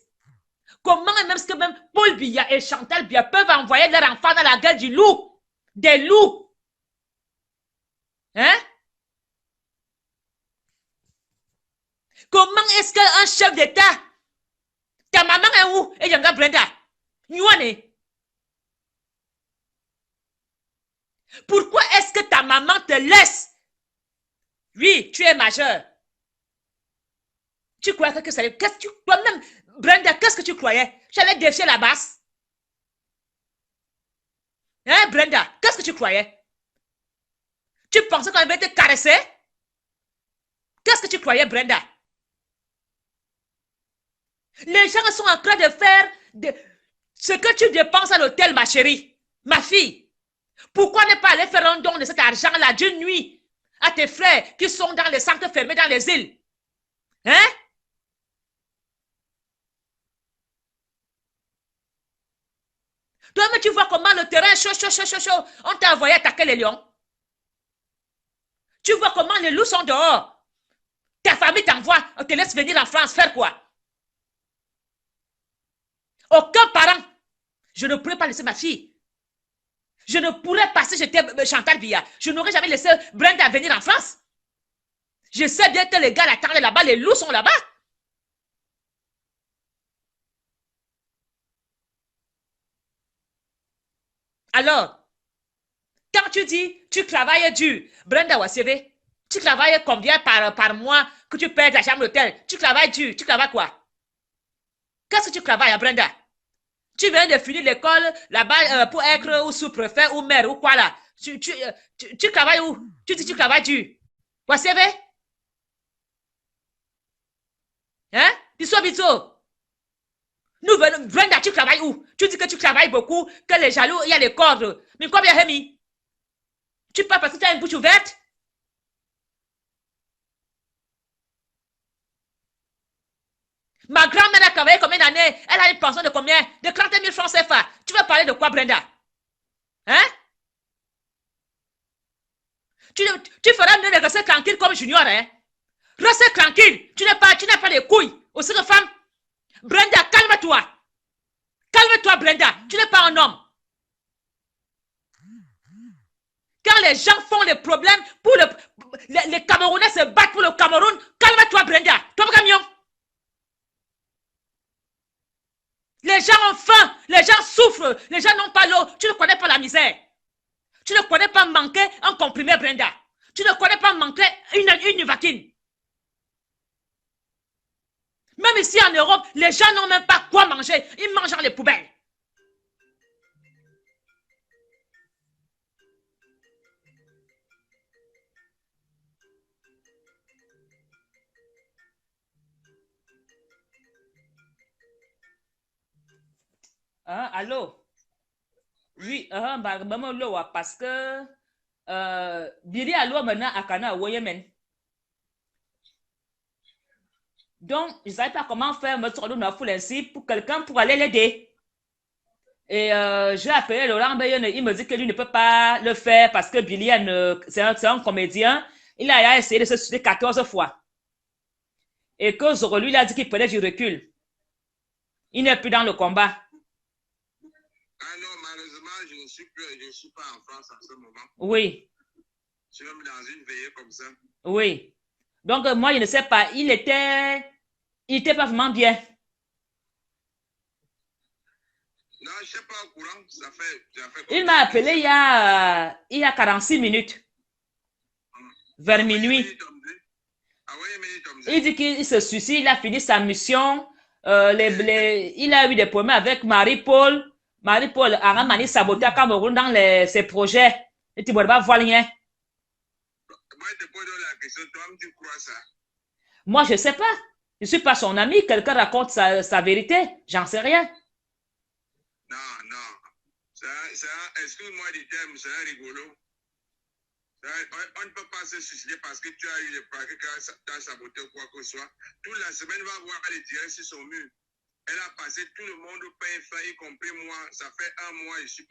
Comment même ce que même Paul Biya et Chantal Biya peuvent envoyer leurs enfants dans la gueule du loup? Des loups. Hein? Comment est-ce qu'un chef d'État, ta maman est où? Et Yanga Brenda. Nywane. Pourquoi est-ce que ta maman te laisse? Oui, tu es majeur. Tu croyais que ça allait. Qu'est-ce que tu. Toi-même, Brenda, qu'est-ce que tu croyais? J'allais défier la basse. Hein, Brenda, qu'est-ce que tu croyais? Tu pensais qu'on avait été caressé? Qu'est-ce que tu croyais, Brenda? Les gens sont en train de faire ce que tu dépenses à l'hôtel, ma chérie, ma fille. Pourquoi ne pas aller faire un don de cet argent-là d'une nuit à tes frères qui sont dans les centres fermés dans les îles? Hein? Toi, mais tu vois comment le terrain est chaud. On t'a envoyé attaquer les lions. Tu vois comment les loups sont dehors. Ta famille t'envoie, on te laisse venir en France, faire quoi? Aucun parent. Je ne pourrais pas laisser ma fille. Je ne pourrais pas si j'étais Chantal Biya. Je n'aurais jamais laissé Brenda venir en France. Je sais bien que les gars l'attendent là-bas, les loups sont là-bas. Alors, quand tu dis, tu travailles dur, Brenda Wassere, tu travailles combien par mois que tu payes ta chambre d'hôtel? Tu travailles dur, tu travailles quoi? Qu'est-ce que tu travailles, Brenda? Tu viens de finir l'école là-bas pour être ou sous-préfet ou maire ou quoi là? Tu travailles où? Tu dis tu travailles dur. Wassere? Hein? Bisous. Nous venons, Brenda, tu travailles où? Tu dis que tu travailles beaucoup, que les jaloux, il y a les cordes. Mais combien, Rémi? Tu parles parce que tu as une bouche ouverte? Ma grand-mère a travaillé combien d'années? Elle a une pension de combien? De 30 000 francs CFA. Tu veux parler de quoi, Brenda? Hein? Tu feras mieux de rester tranquille comme Junior, hein? Reste tranquille. Tu n'as pas les couilles. Aussi de femme. Brenda, calme-toi. Calme-toi, Brenda. Tu n'es pas un homme. Quand les gens font les problèmes pour les Camerounais se battent pour le Cameroun, calme-toi, Brenda. Toi, camion. Les gens ont faim, les gens souffrent, les gens n'ont pas l'eau. Tu ne connais pas la misère. Tu ne connais pas manquer un comprimé, Brenda. Tu ne connais pas manquer une vaccine. Même ici en Europe, les gens n'ont même pas quoi manger. Ils mangent dans les poubelles. Allô? Oui, parce que Biri Allo maintenant à Kana au Yémen. Donc, je ne savais pas comment faire me trouver une foule ainsi pour quelqu'un pour aller l'aider. Et j'ai appelé Laurent Bayon, il me dit que lui ne peut pas le faire parce que Billy, c'est un comédien. Il a essayé de se suicider 14 fois. Et que Zoro, lui, il a dit qu'il prenait du recul. Il n'est plus dans le combat. Ah non, malheureusement, je ne suis pas en France en ce moment. Oui. Je suis même dans une veillée comme ça. Oui. Donc, moi, je ne sais pas. Il était pas vraiment bien. Non, je ne suis pas au courant. Ça fait il m'a appelé il y a 46 minutes. Vers minuit. Il dit qu'il se suicide, il a fini sa mission. Il a eu des problèmes avec Marie-Paul. Marie-Paul a mani saboté à Cameroun dans ses projets. Et tu ne peux pas voir rien. Moi, je te pose la question, toi, tu crois ça? Moi, je ne sais pas. Je ne suis pas son ami. Quelqu'un raconte sa vérité. J'en sais rien. Non. Excuse-moi du terme, c'est un rigolo. On ne peut pas se suicider parce que tu as eu des plaques, que tu as saboté ou quoi que ce soit. Toute la semaine, va voir les tirer sur son mur. Elle a passé tout le monde au pain fin, y compris moi. Ça fait un mois, je suis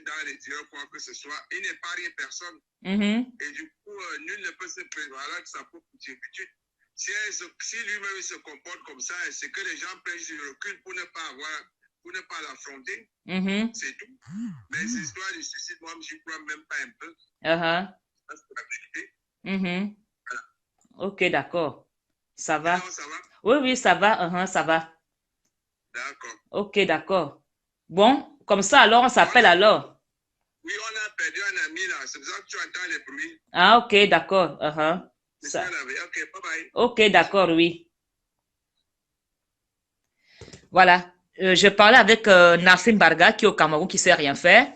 dans les tireurs, quoi que ce soit. Il n'est pas rien personne. Et du coup, nul ne peut se prévaloir de sa propre turpitude. Si lui-même se comporte comme ça, c'est que les gens prennent du recul pour ne pas l'affronter. C'est tout. Mais ces histoires du suicide, moi, je ne crois même pas un peu. C'est la vérité. Voilà. Ok, d'accord. Ça va? Non, ça va? Oui, ça va. Ça va. D'accord. Ok, d'accord. Bon, comme ça, alors, on s'appelle alors. Oui, on a perdu un ami là. C'est pour ça que tu entends les bruits. Ah, ok, d'accord. Ça. Ok, bye bye. Ok, d'accord, oui. Voilà. Je parlais avec Nassim Barga, qui est au Cameroun, qui ne sait rien faire.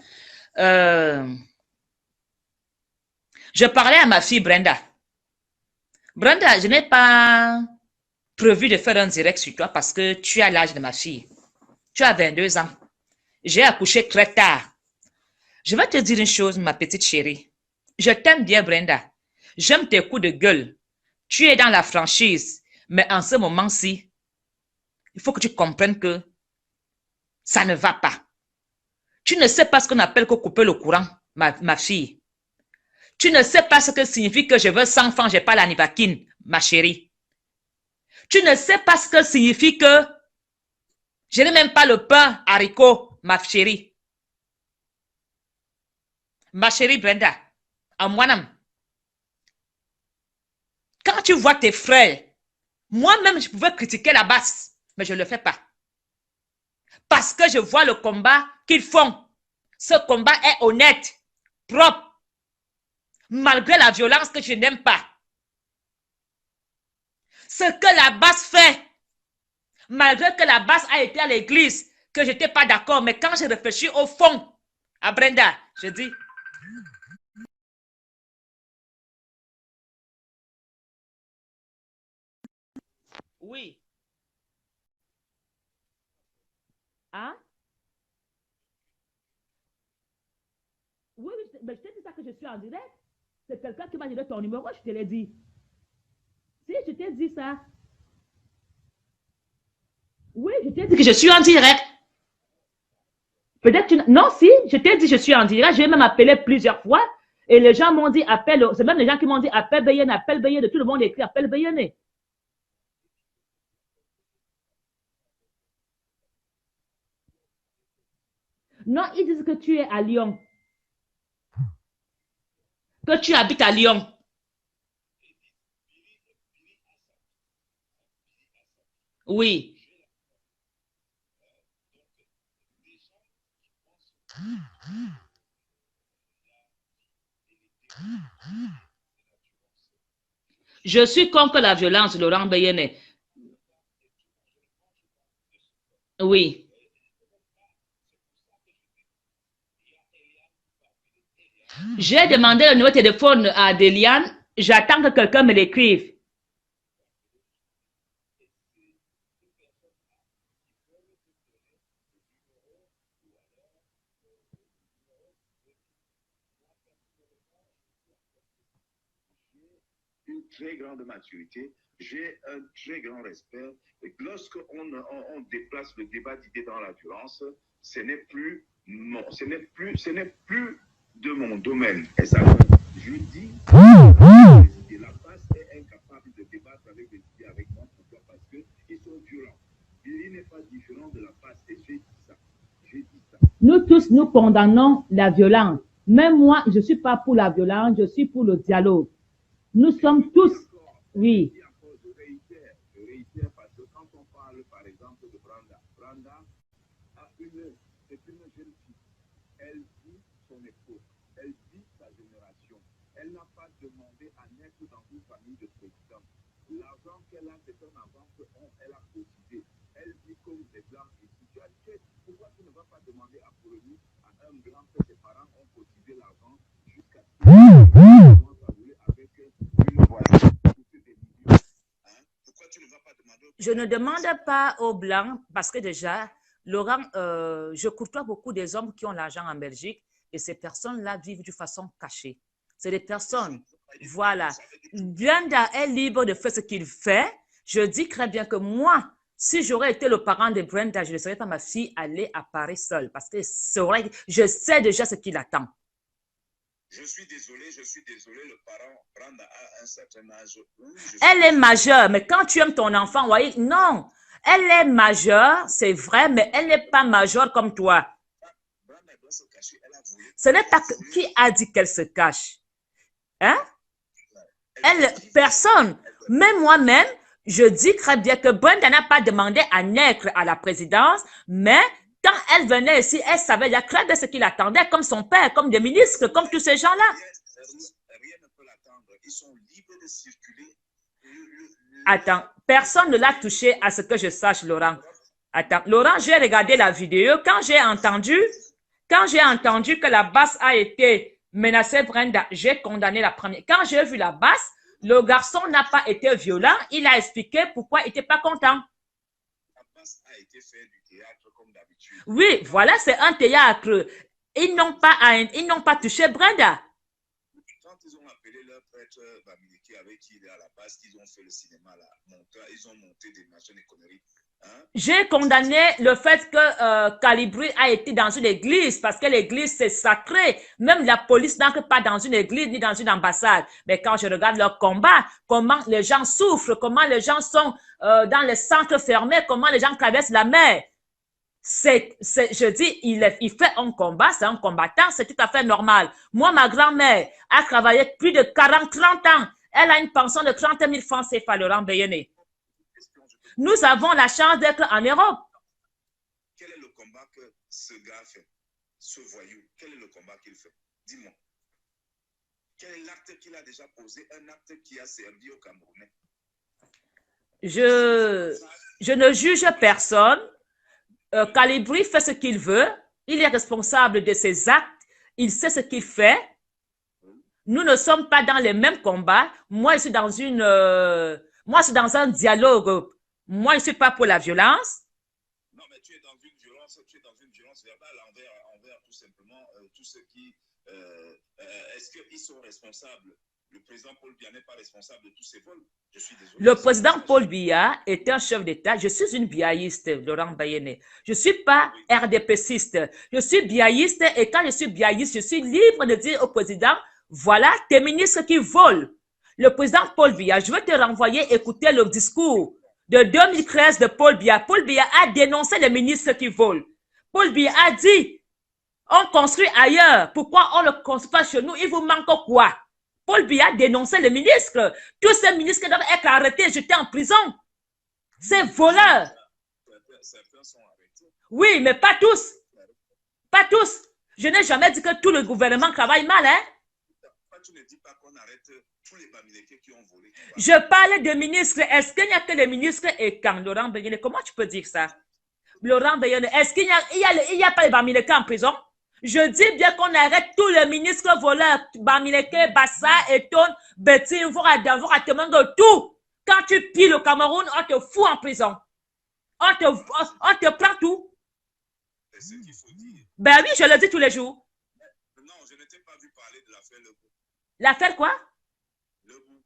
Je parlais à ma fille Brenda. Brenda, je n'ai pas prévu de faire un direct sur toi parce que tu as l'âge de ma fille. Tu as 22 ans. J'ai accouché très tard. Je vais te dire une chose, ma petite chérie. Je t'aime bien, Brenda. J'aime tes coups de gueule. Tu es dans la franchise. Mais en ce moment-ci, il faut que tu comprennes que ça ne va pas. Tu ne sais pas ce qu'on appelle que couper le courant, ma fille. Tu ne sais pas ce que signifie que je veux 100 francs, j'ai pas la nivaquine, ma chérie. Tu ne sais pas ce que signifie que je n'ai même pas le pain haricot, ma chérie. Ma chérie Brenda, à moi-même. Quand tu vois tes frères, moi-même, je pouvais critiquer la basse, mais je ne le fais pas. Parce que je vois le combat qu'ils font. Ce combat est honnête, propre, malgré la violence que je n'aime pas. Ce que la basse fait, malgré que la basse a été à l'église, que je n'étais pas d'accord, mais quand je réfléchis au fond, à Brenda, je dis, oui. Hein? Oui, mais je t'ai dit ça que je suis en direct. C'est quelqu'un qui m'a donné ton numéro, je te l'ai dit. Si, je t'ai dit ça. Oui, je t'ai dit que je suis en direct. Peut-être que tu... Non, si, je t'ai dit je suis en direct. J'ai même appelé plusieurs fois. Et les gens m'ont dit appelle. C'est même les gens qui m'ont dit appelle Bayene, appelle Bayene. Tout le monde écrit appelle Bayene. Non, ils disent que tu es à Lyon. Que tu habites à Lyon. Oui. Je suis contre la violence, Laurent Bayene. Oui. J'ai demandé le numéro de téléphone à Deliane. J'attends que quelqu'un me l'écrive. Une très grande maturité, j'ai un très grand respect. Et lorsqu'on on déplace le débat d'idées dans la violence, ce n'est plus de mon domaine. Et ça, je dis, la base est incapable de débattre avec les idées avec moi. Pourquoi? Parce qu'ils sont violents. Il n'est pas différent de la base. Et j'ai dit ça. J'ai dit ça. Nous tous, nous condamnons la violence. Même moi, je ne suis pas pour la violence, je suis pour le dialogue. Nous sommes tous, oui. Je réitère parce que quand on parle, par exemple, de Branda, Branda c'est une jeune fille. Elle vit son époque, elle vit sa génération. Elle n'a pas demandé à naître dans une famille de présidents. L'argent qu'elle a, c'est un argent qu'elle a cotisé. Elle vit comme des blancs ici. Pourquoi tu ne vas pas demander à Polonie, à un blanc que ses parents ont cotisé l'argent jusqu'à ce avec une voiture pour des millions? Pourquoi tu ne vas pas demander au... Je ne demande pas aux blancs parce que déjà, Laurent, je côtoie beaucoup des hommes qui ont l'argent en Belgique et ces personnes-là vivent de façon cachée. C'est des personnes, voilà. Brenda est libre de faire ce qu'il fait. Je dis très bien que moi, si j'aurais été le parent de Brenda, je ne laisserais pas ma fille aller à Paris seule parce que je sais déjà ce qui l'attend. Je suis désolé, le parent Brenda a un certain âge. Elle est majeure, mais quand tu aimes ton enfant, voyez, non. Elle est majeure, c'est vrai, mais elle n'est pas majeure comme toi. Ce n'est pas qui a dit qu'elle se cache. Hein? Elle, personne. Même moi-même, je dis très bien que Brenda n'a pas demandé à naître à la présidence, mais quand elle venait ici, elle savait, il y a très bien ce qu'il attendait, comme son père, comme des ministres, comme tous ces gens-là. Rien ne peut l'attendre. Ils sont libres de circuler. Attends, personne ne l'a touché à ce que je sache, Laurent. Attends, Laurent, j'ai regardé la vidéo. Quand j'ai entendu que la basse a été menacée, Brenda, j'ai condamné la première. Quand j'ai vu la basse, le garçon n'a pas été violent. Il a expliqué pourquoi il n'était pas content. La basse a été fait du théâtre comme d'habitude. Oui, voilà, c'est un théâtre. Ils n'ont pas touché Brenda. Quand ils ont appelé leur prêtre Bamileke avec qui il est à la base, qu'ils ont fait le cinéma là, ils ont monté des machines et conneries. Hein? J'ai condamné le fait que Calibri a été dans une église parce que l'église c'est sacré. Même la police n'entre pas dans une église ni dans une ambassade. Mais quand je regarde leur combat, comment les gens souffrent, comment les gens sont dans les centres fermés, comment les gens traversent la mer. Je dis, il fait un combat, c'est un combattant, c'est tout à fait normal. Moi, ma grand-mère a travaillé plus de 30 ans. Elle a une pension de 30 000 francs CFA, Laurent Bayene. Nous avons la chance d'être en Europe. Quel est le combat que ce gars fait? Ce voyou, quel est le combat qu'il fait? Dis-moi. Quel est l'acte qu'il a déjà posé? Un acte qui a servi aux Camerounais. Je ne juge personne. Calibri fait ce qu'il veut. Il est responsable de ses actes. Il sait ce qu'il fait. Nous ne sommes pas dans les mêmes combats. Moi, je suis dans un dialogue. Moi, je ne suis pas pour la violence. Non, mais tu es dans une violence verbale envers tout simplement tous ceux qui... Est-ce qu'ils sont responsables? Le président Paul Biya n'est pas responsable de tous ces vols. Je suis désolé. Le président Paul Biya est un chef d'État. Je suis une biaïste, Laurent Bayene. Je ne suis pas RDPciste. Je suis biaïste et quand je suis biaïste, je suis libre de dire au président, voilà tes ministres qui volent. Le président Paul Biya, je vais te renvoyer écouter le discours de 2013 de Paul Biya. Paul Biya a dénoncé les ministres qui volent. Paul Biya a dit, on construit ailleurs. Pourquoi on ne construit pas chez nous? Il vous manque quoi? Paul Biya a dénoncé les ministres. Tous ces ministres doivent être arrêtés, jetés en prison. Ces voleurs. Certains sont arrêtés. Oui, mais pas tous. Pas tous. Je n'ai jamais dit que tout le gouvernement travaille mal, hein? Tu ne dis pas qu'on arrête tous les Bamileke qui ont volé. Je parle de ministres. Est-ce qu'il n'y a que les ministres et quand Laurent Bayene? Comment tu peux dire ça? Laurent Bayene, est-ce qu'il n'y a pas les Bamileke en prison? Je dis bien qu'on arrête tous les ministres voleurs. Bamileke, Bassa, Eton, Betty, Voratemango, tout. Quand tu pilles le Cameroun, on te fout en prison. On te prend tout. C'est ce qu'il faut dire. Ben oui, je le dis tous les jours. Non, je ne t'ai pas vu parler de l'affaire Lebou. L'affaire quoi? Lebou.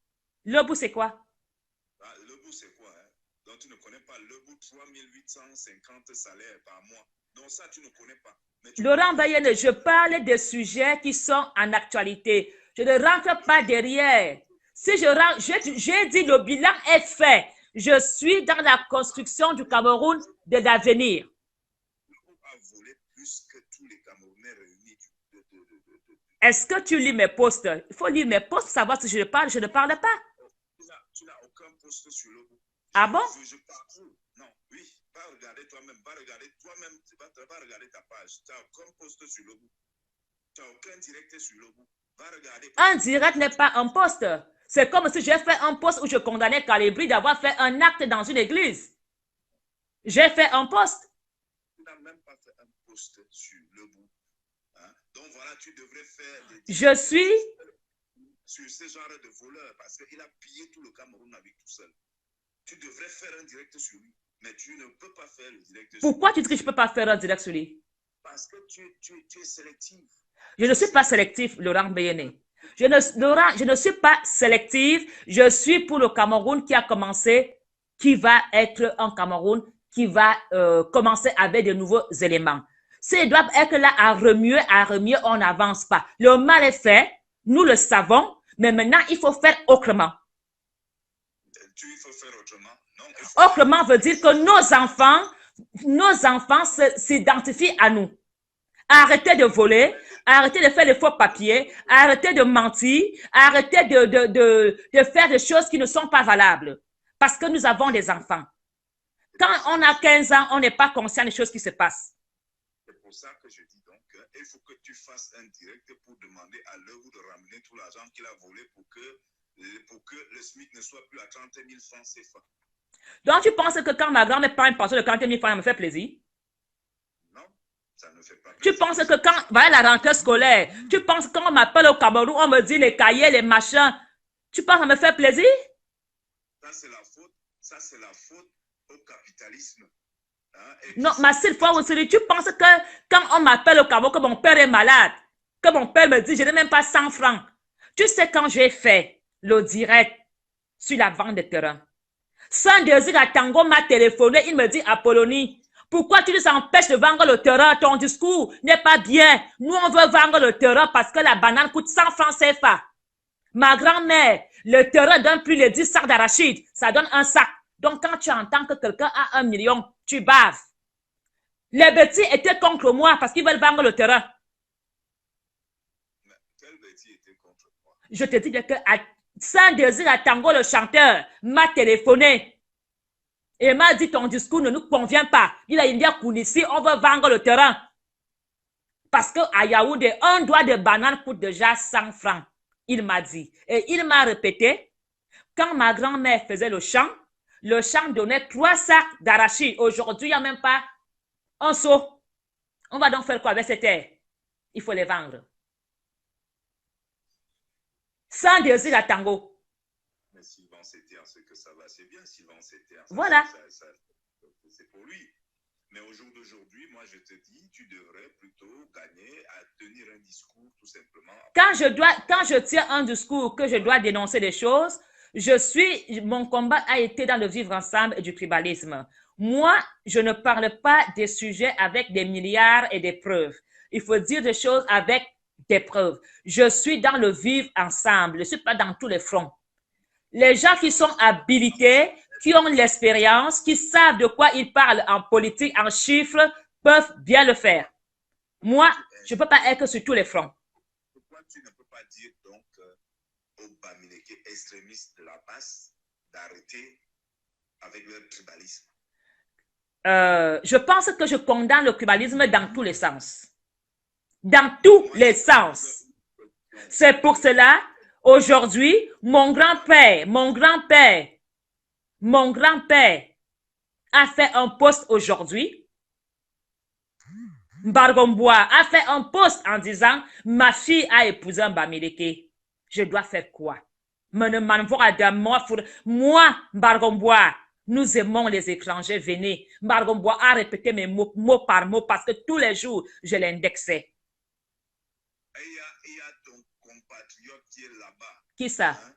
Lebou, c'est quoi? Lebou, c'est quoi? Hein? Donc, tu ne connais pas Lebou, 3850 salaires par mois. Donc, ça, tu ne connais pas. Laurent Bayene, je parle des sujets qui sont en actualité. Je ne rentre pas derrière. Si je rentre, j'ai dit le bilan est fait. Je suis dans la construction du Cameroun de l'avenir. Lebou a volé plus que tous les Camerounais réunis. Est-ce que tu lis mes posts? Il faut lire mes posts pour savoir si je parle. Je ne parle pas. Tu n'as aucun post sur Lebou. Ah bon? Non, oui. Va regarder toi-même. Va regarder ta page. Tu n'as aucun post sur Lebou. Tu n'as aucun direct sur Lebou. Va regarder. Un direct n'est pas un post. C'est comme si j'ai fait un post où je condamnais Calibri d'avoir fait un acte dans une église. J'ai fait un post. Tu n'as même pas fait un post sur Lebou. Hein? Donc voilà, tu devrais faire je suis sur ce genre de voleur parce qu'il a pillé tout le Cameroun avec tout seul. Tu devrais faire un direct sur lui, mais tu ne peux pas faire le direct sur lui. Pourquoi tu dis que je ne peux pas faire un direct sur lui? Parce que tu es sélectif. Je ne suis pas sélectif, Laurent Bayene. Laurent, je ne suis pas sélectif. Je suis pour le Cameroun qui a commencé, qui va être un Cameroun qui va commencer avec de nouveaux éléments. S'ils doivent être là à remuer, on n'avance pas. Le mal est fait, nous le savons, mais maintenant, il faut faire autrement. Il faut faire autrement? Non, autrement veut dire que nos enfants s'identifient à nous. Arrêtez de voler, arrêtez de faire des faux papiers, arrêtez de mentir, arrêtez de faire des choses qui ne sont pas valables. Parce que nous avons des enfants. Quand on a 15 ans, on n'est pas conscient des choses qui se passent. C'est pour ça que je dis donc, il faut que tu fasses un direct pour demander à Lebou de ramener tout l'argent qu'il a volé pour que le SMIC ne soit plus à 30 000 francs CFA. Donc, tu penses que quand ma grand-mère prend une pension de 40 000 francs, ça me fait plaisir? Non, ça ne fait pas plaisir. Tu penses que quand, voilà la rentrée scolaire, tu penses que quand on m'appelle au Cameroun, on me dit les cahiers, les machins, tu penses que ça me fait plaisir? Ça, c'est la faute au capitalisme. Hein? Non, ma seule fois aussi, tu penses que quand on m'appelle au Cameroun, que mon père est malade, que mon père me dit, je n'ai même pas 100 francs. Tu sais, quand j'ai fait le direct sur la vente de terrain, Sans Désir Atango m'a téléphoné, il me dit, Apollonie, pourquoi tu nous empêches de vendre le terrain? Ton discours n'est pas bien. Nous, on veut vendre le terrain parce que la banane coûte 100 francs CFA. Ma grand-mère, le terrain donne plus les 10 sacs d'arachide. Ça donne un sac. Donc, quand tu entends que quelqu'un a 1 million, tu baves. Les bêtis étaient contre moi parce qu'ils veulent vendre le terrain. Quel bêtis était contre moi? Je te dis que Sans Désir Atango, le chanteur, m'a téléphoné. Et m'a dit, ton discours ne nous convient pas. Il a dit, ici, on veut vendre le terrain. Parce qu'à Yaoundé, un doigt de banane coûte déjà 100 francs. Il m'a dit. Et il m'a répété, quand ma grand-mère faisait le champ donnait 3 sacs d'arachide. Aujourd'hui, il n'y a même pas un seau. On va donc faire quoi avec ces terres? Il faut les vendre. Sans Désir Atango. Mais Sylvain, c'était en ce que ça va, c'est bien. Sylvain, c'était en Voilà. c'est pour lui. Mais au jour d'aujourd'hui, moi, je te dis, tu devrais plutôt gagner à tenir un discours, tout simplement. Quand je tiens un discours que je dois dénoncer des choses, mon combat a été dans le vivre ensemble et du tribalisme. Moi, je ne parle pas des sujets avec des milliards et des preuves. Il faut dire des choses avec des preuves. Je suis dans le vivre ensemble. Je ne suis pas dans tous les fronts. Les gens qui sont habilités, qui ont l'expérience, qui savent de quoi ils parlent en politique, en chiffres, peuvent bien le faire. Moi, je ne peux pas être sur tous les fronts. Pourquoi tu ne peux pas dire donc aux Bamileke extrémistes de la base d'arrêter avec leur tribalisme? Je pense que je condamne le tribalisme dans tous les sens. Dans tous les sens. C'est pour cela, aujourd'hui, mon grand-père a fait un post aujourd'hui. Mbargombois a fait un post en disant, ma fille a épousé un Bamileke. Je dois faire quoi? Moi, Mbargombois, nous aimons les étrangers, venez. Mbargombois a répété mes mots, mot par mot parce que tous les jours, je l'indexais. Il y a ton compatriote qui est là-bas. Qui ça? Hein,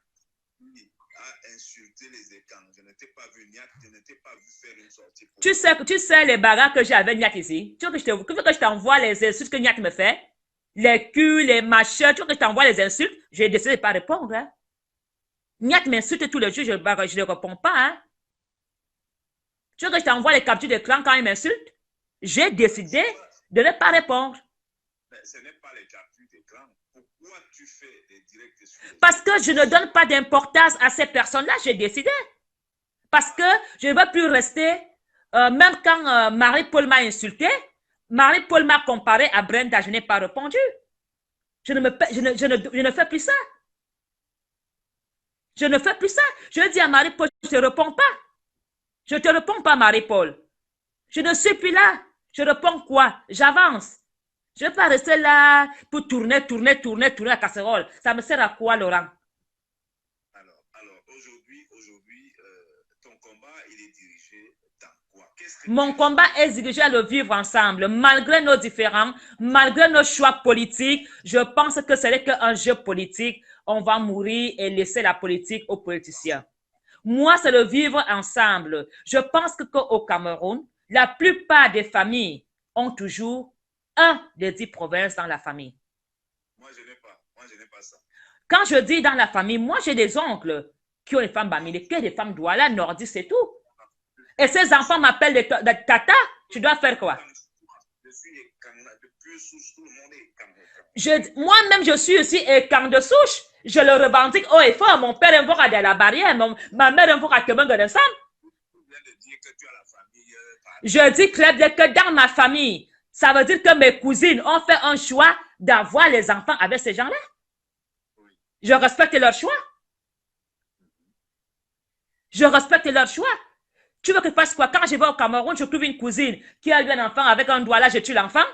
qui a insulté les écans. Je ne t'ai pas vu, Niat, je ne t'ai pas vu faire une sortie. Tu sais les bagarres que j'ai avec Niat ici? Tu veux que je t'envoie les insultes que Niat me fait? Les culs, les machins, tu veux que je t'envoie les insultes? J'ai décidé de ne pas répondre. Hein? Niat m'insulte tous les jours, je ne réponds pas. Hein? Tu veux que je t'envoie les captures d'écran quand il m'insulte? J'ai décidé de ne pas répondre. Mais ce n'est pas les captures d'écran. Pourquoi tu fais des directs sur les... Parce que je ne donne pas d'importance à ces personnes-là, j'ai décidé. Parce que je ne veux plus rester, même quand Marie-Paul m'a insulté, Marie-Paul m'a comparé à Brenda, je n'ai pas répondu. Je ne fais plus ça. Je ne fais plus ça. Je dis à Marie-Paul, je ne te réponds pas. Je ne te réponds pas, Marie-Paul. Je ne suis plus là. Je réponds quoi? J'avance. Je ne vais pas rester là pour tourner la casserole. Ça me sert à quoi, Laurent? Alors aujourd'hui, ton combat, il est dirigé dans quoi? Mon combat est dirigé à le vivre ensemble. Malgré nos différends, malgré nos choix politiques, je pense que ce n'est qu'un jeu politique. On va mourir et laisser la politique aux politiciens. Moi, c'est le vivre ensemble. Je pense qu'au Cameroun, la plupart des familles ont toujours un des 10 provinces dans la famille. Moi, je n'ai pas ça. Quand je dis dans la famille, moi, j'ai des oncles qui ont des femmes Bamileke, des femmes Douala, nordistes, c'est tout. Et ces enfants m'appellent des tata. Tu dois faire quoi? Je suis de pure souche, tout le monde est moi-même, je suis aussi écan de souche. Je le revendique haut et fort. Mon père est encore à la barrière. Ma mère est encore à Kemeng de Sam. Je dis très bien que dans ma famille, ça veut dire que mes cousines ont fait un choix d'avoir les enfants avec ces gens-là. Je respecte leur choix. Je respecte leur choix. Tu veux que je fasse quoi? Quand je vais au Cameroun, je trouve une cousine qui a eu un enfant avec un doigt là, je tue l'enfant?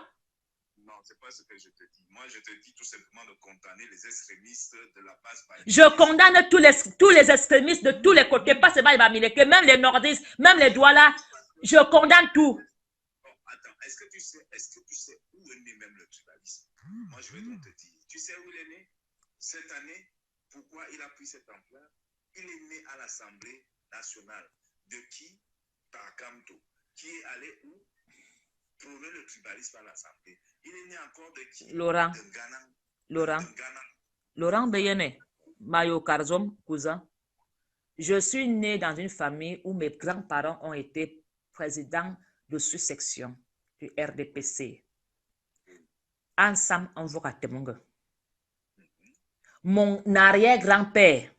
Non, c'est pas ce que je te dis. Moi, je te dis tout simplement de condamner les extrémistes de la base. Je condamne tous les extrémistes de tous les côtés, pas seulement les Bamileke, même les nordistes, même les Douala. Je condamne tout. Bon, attends, est-ce que tu sais où est né même le tribalisme? Moi, je vais donc te dire. Tu sais où il est né? cette année, pourquoi il a pris cette ampleur? Il est né à l'Assemblée nationale. De qui? Par Kamto. Qui est allé où? Prôner le tribalisme à l'Assemblée. Il est né encore de qui? Laurent. De Ghana. Laurent. De Ghana. Laurent Beyene, Mayo Karzom, cousin. Je suis né dans une famille où mes grands-parents ont été présidents de sous-section du RDPC. Ensemble, on va témoigner. Mon arrière-grand-père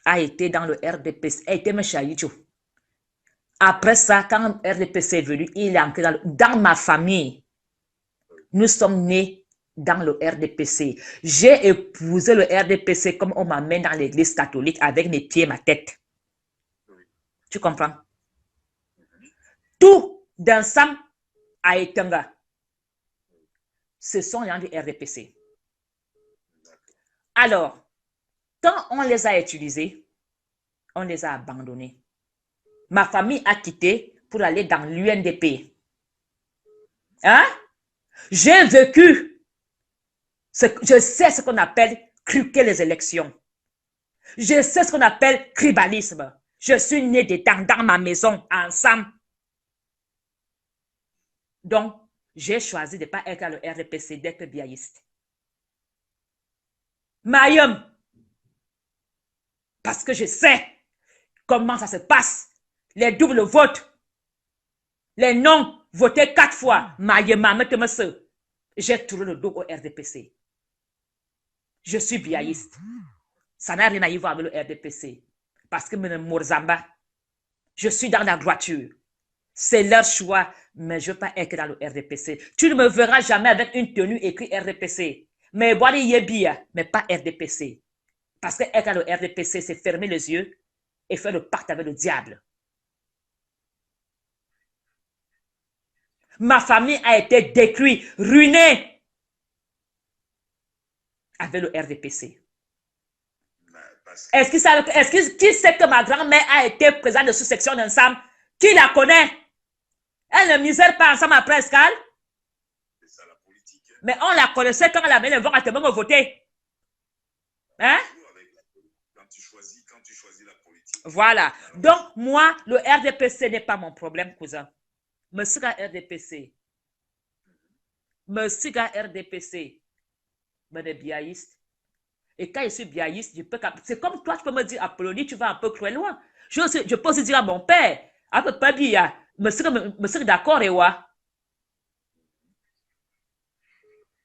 a été dans le RDPC, a été Mechaïcho. Après ça, quand le RDPC est venu, il est entré dans ma famille. Nous sommes nés dans le RDPC. J'ai épousé le RDPC comme on m'amène dans l'église catholique avec mes pieds et ma tête. Tu comprends? Tout d'ensemble a été un gars. Ce sont les gens du RDPC. Alors, quand on les a utilisés, on les a abandonnés. Ma famille a quitté pour aller dans l'UNDP. Hein? J'ai vécu, je sais ce qu'on appelle truquer les élections. Je sais ce qu'on appelle tribalisme. Je suis né dedans, dans ma maison, ensemble. Donc, j'ai choisi de ne pas être dans le RDPC, d'être biaïste. Mayum, parce que je sais comment ça se passe. Les doubles votes, les non votés 4 fois. J'ai tourné le dos au RDPC. Je suis biaïste. Ça n'a rien à y voir avec le RDPC. Parce que Morzamba, je suis dans la droiture. C'est leur choix, mais je ne veux pas être dans le RDPC. Tu ne me verras jamais avec une tenue écrite RDPC. Mais voilà, mais pas RDPC. Parce que être dans le RDPC, c'est fermer les yeux et faire le pacte avec le diable. Ma famille a été détruite, ruinée avec le RDPC. Qui sait que ma grand-mère a été présidente de sous-section d'ensemble? Qui la connaît? Elle ne misère pas ensemble après escale. C'est ça la politique. Hein? Mais on la connaissait quand elle avait le vent à te même voter. Hein? Quand tu choisis la politique. Voilà. Donc, moi, le RDPC n'est pas mon problème, cousin. Monsieur RDPC. Monsieur RDPC. Mais des biaïstes. Et quand je suis biaïste, je peux. C'est comme toi, tu peux me dire, Apollonie, tu vas un peu trop loin. Je peux aussi dire à mon père, à peu près bien, monsieur d'accord, et ouais.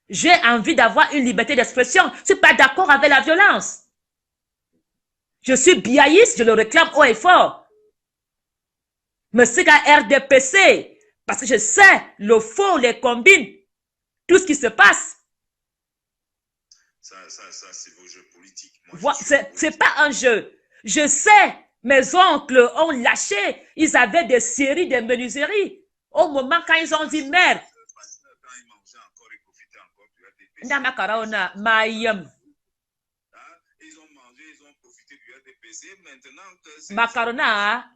J'ai envie d'avoir une liberté d'expression. Je ne suis pas d'accord avec la violence. Je suis biaïste, je le réclame haut et fort. Monsieur RDPC. Parce que je sais le faux, les combines, tout ce qui se passe. Ça c'est vos jeux politiques. C'est pas un jeu. Je sais, mes oncles ont lâché. Ils avaient des séries de menuiseries. Au moment quand ils ont dit merde. Quand ils mangeaient encore, ils profitaient encore du RDPC. Ils ont mangé, ils ont profité du RDPC. Maintenant que Macarona,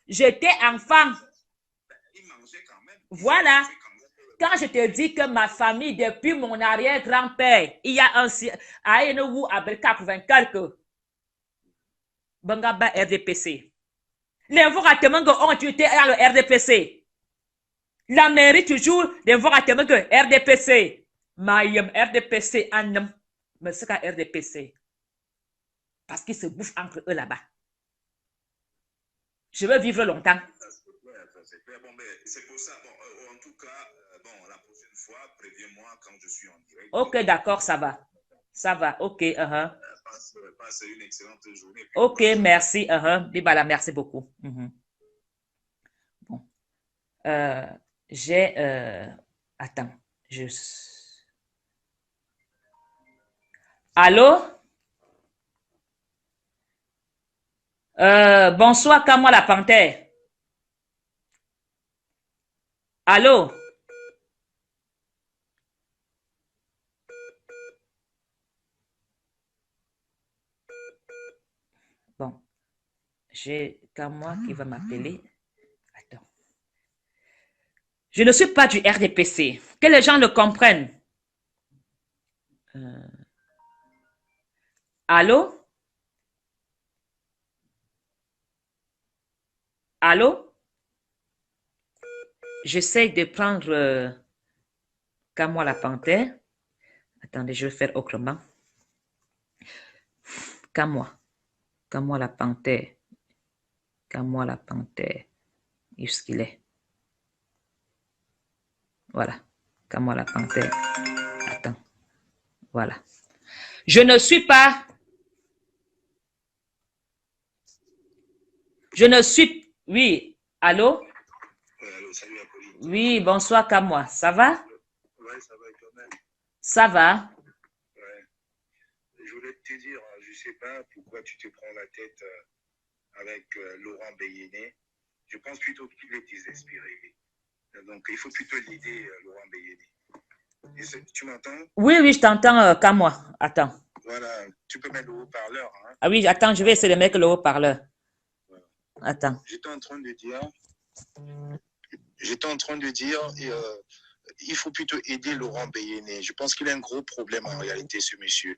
j'étais enfant. Voilà. Quand je te dis que ma famille, depuis mon arrière-grand-père, il y a un Aïnou avec 84 Bangaba RDPC. Les voratements ont été dans le RDPC. La mairie toujours, les voratements RDPC. Mayem RDPC Annam. Mais c'est qu'un RDPC. Parce qu'ils se bouffent entre eux là-bas. Je veux vivre longtemps. C'est pour ça, en tout cas, la prochaine fois, préviens-moi quand je suis en direct. Ok, d'accord, ça va. Ça va, ok. Passe une excellente journée. Ok, merci. Bibala, merci beaucoup. Bon. Attends. Allô? Bonsoir, Kamwa la panthère. Allô? Bon. J'ai Kamwa qui va m'appeler. Attends. Je ne suis pas du RDPC. Que les gens le comprennent. Allô? Allô? J'essaie de prendre Kamwa la panthère. Attendez, je vais faire autrement. Kamwa la panthère. Kamwa la panthère. Où est-ce qu'il est? Voilà. Kamwa la panthère. Attends. Voilà. Je ne suis pas. Oui. Allô? Allô, salut Apolline. Oui, bonsoir Kamwa. Ça va? Ouais, ça va quand même. Ça va. Ouais. Je voulais te dire, je ne sais pas pourquoi tu te prends la tête avec Laurent Béyéné. Je pense plutôt qu'il est désespéré. Donc, il faut plutôt l'aider, Laurent Béyéné. Tu m'entends? Oui, je t'entends, Kamwa. Attends. Voilà, tu peux mettre le haut-parleur. Hein? Ah oui, attends, je vais essayer de mettre le haut-parleur. Voilà. Attends. J'étais en train de dire, il faut plutôt aider Laurent Béyéné. Je pense qu'il a un gros problème en réalité, ce monsieur.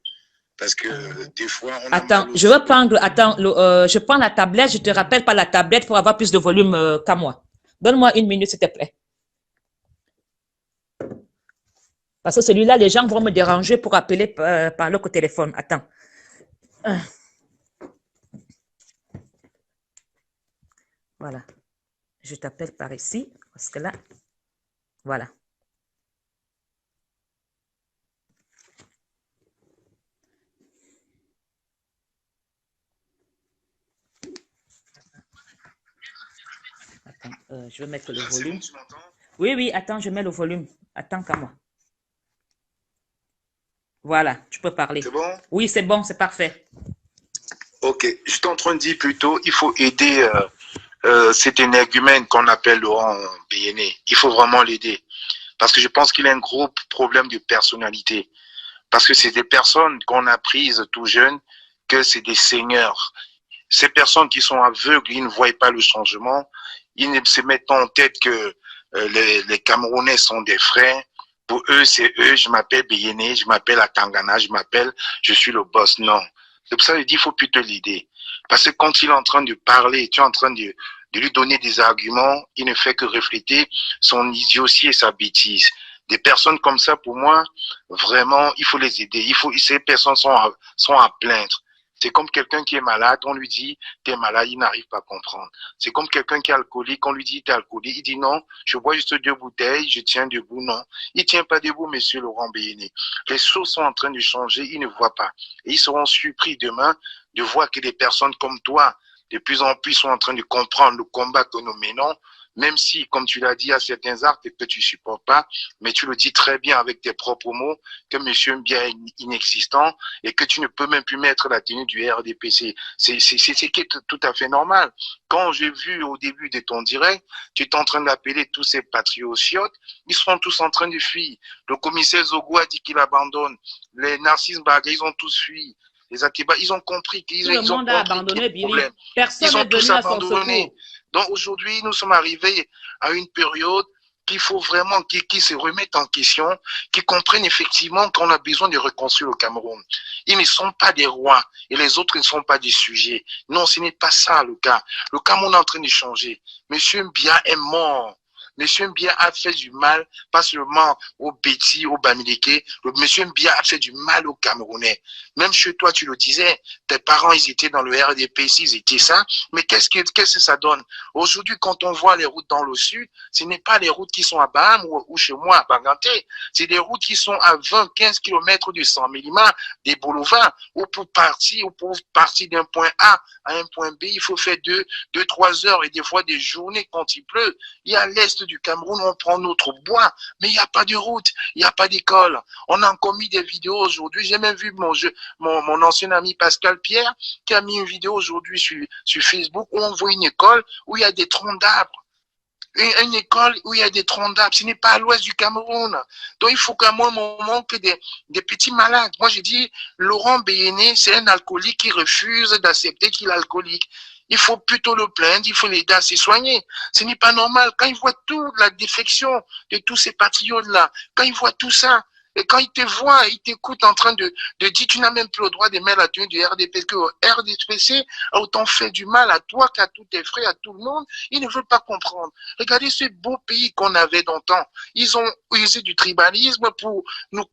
Parce que des fois, on a Attends, je veux prendre, je prends la tablette, je te rappelle pas la tablette pour avoir plus de volume Kamwa. Donne-moi une minute, s'il te plaît. Parce que celui-là, les gens vont me déranger pour appeler par le téléphone. Attends. Voilà. Je t'appelle par ici, parce que là, voilà. Attends, je vais mettre le volume. Tu m'entends? Oui, attends, je mets le volume. Attends qu'à moi. Voilà, tu peux parler. C'est bon? Oui, c'est bon, c'est parfait. Ok, je suis en train de dire plutôt, il faut aider cet énergumène qu'on appelle Laurent Béyéné. Il faut vraiment l'aider. Parce que je pense qu'il a un gros problème de personnalité. Parce que c'est des personnes qu'on a prises tout jeunes, que c'est des seigneurs. Ces personnes qui sont aveugles, ils ne voient pas le changement. Ils se mettent en tête que les Camerounais sont des frères. Pour eux, c'est eux. Je m'appelle Béyéné, je m'appelle Atangana, je suis le boss. Non. C'est pour ça que je dis, il faut plutôt l'aider. Parce que quand il est en train de parler, tu es en train de lui donner des arguments, il ne fait que refléter son idiotie et sa bêtise. Des personnes comme ça, pour moi, vraiment, il faut les aider. Ces personnes sont à plaindre. C'est comme quelqu'un qui est malade, on lui dit, t'es malade, il n'arrive pas à comprendre. C'est comme quelqu'un qui est alcoolique, on lui dit, t'es alcoolique, il dit non, je bois juste 2 bouteilles, je tiens debout, non. Il tient pas debout, monsieur Laurent Béyéné. Les choses sont en train de changer, ils ne voient pas. Et ils seront surpris demain de voir que des personnes comme toi, de plus en plus, sont en train de comprendre le combat que nous menons, même si, comme tu l'as dit, il y a certains actes que tu ne supportes pas, mais tu le dis très bien avec tes propres mots, que monsieur Mbia est inexistant et que tu ne peux même plus mettre la tenue du RDPC. C'est tout à fait normal. Quand j'ai vu au début de ton direct, tu es en train d'appeler tous ces patriotes, ils sont tous en train de fuir. Le commissaire Zogo a dit qu'il abandonne. Les Narcisse Baga, ils ont tous fui. Les Akiba, ils ont compris qu'ils ont abandonné, Billy. Personne ils ont tous abandonné. secours. Donc aujourd'hui, nous sommes arrivés à une période qu'il faut vraiment qu'ils se remettent en question, qu'ils comprennent effectivement qu'on a besoin de reconstruire le Cameroun. Ils ne sont pas des rois et les autres ne sont pas des sujets. Non, ce n'est pas ça le cas. Le Cameroun est en train de changer. Monsieur Mbia est mort. Monsieur Mbia a fait du mal, pas seulement aux Bétis, aux Bamileke. Monsieur Mbia a fait du mal aux Camerounais. Même chez toi, tu le disais, tes parents, ils étaient dans le RDPC, ils étaient ça. Mais qu'est-ce que ça donne? Aujourd'hui, quand on voit les routes dans le sud, ce n'est pas les routes qui sont à Baham ou chez moi à Banganté. C'est des routes qui sont à 20, 15 km du 100 mm, des boulevards, ou pour partir d'un point A à un point B, il faut faire 2-3 heures et des fois des journées quand il pleut. Il y a l'est du Cameroun, on prend notre bois, mais il n'y a pas de route, il n'y a pas d'école. On a encore mis des vidéos aujourd'hui. J'ai même vu mon ancien ami Pascal Pierre qui a mis une vidéo aujourd'hui sur Facebook où on voit une école où il y a des troncs d'arbres. Une école où il y a des troncs d'arbres. Ce n'est pas à l'ouest du Cameroun. Donc il faut qu'à un moment que des petits malades. Moi je dis, Laurent Béyéné, c'est un alcoolique qui refuse d'accepter qu'il est alcoolique. Il faut plutôt le plaindre, il faut l'aider à se soigner. Ce n'est pas normal. Quand il voit toute la défection de tous ces patriotes-là, quand il voit tout ça, Et quand ils te voient, ils t'écoutent en train de dire, tu n'as même plus le droit de mettre la tenue du RDPC, que RDPC a autant fait du mal à toi qu'à tous tes frères, à tout le monde. Ils ne veulent pas comprendre. Regardez ce beau pays qu'on avait dans le temps. Ils ont usé du tribalisme pour nous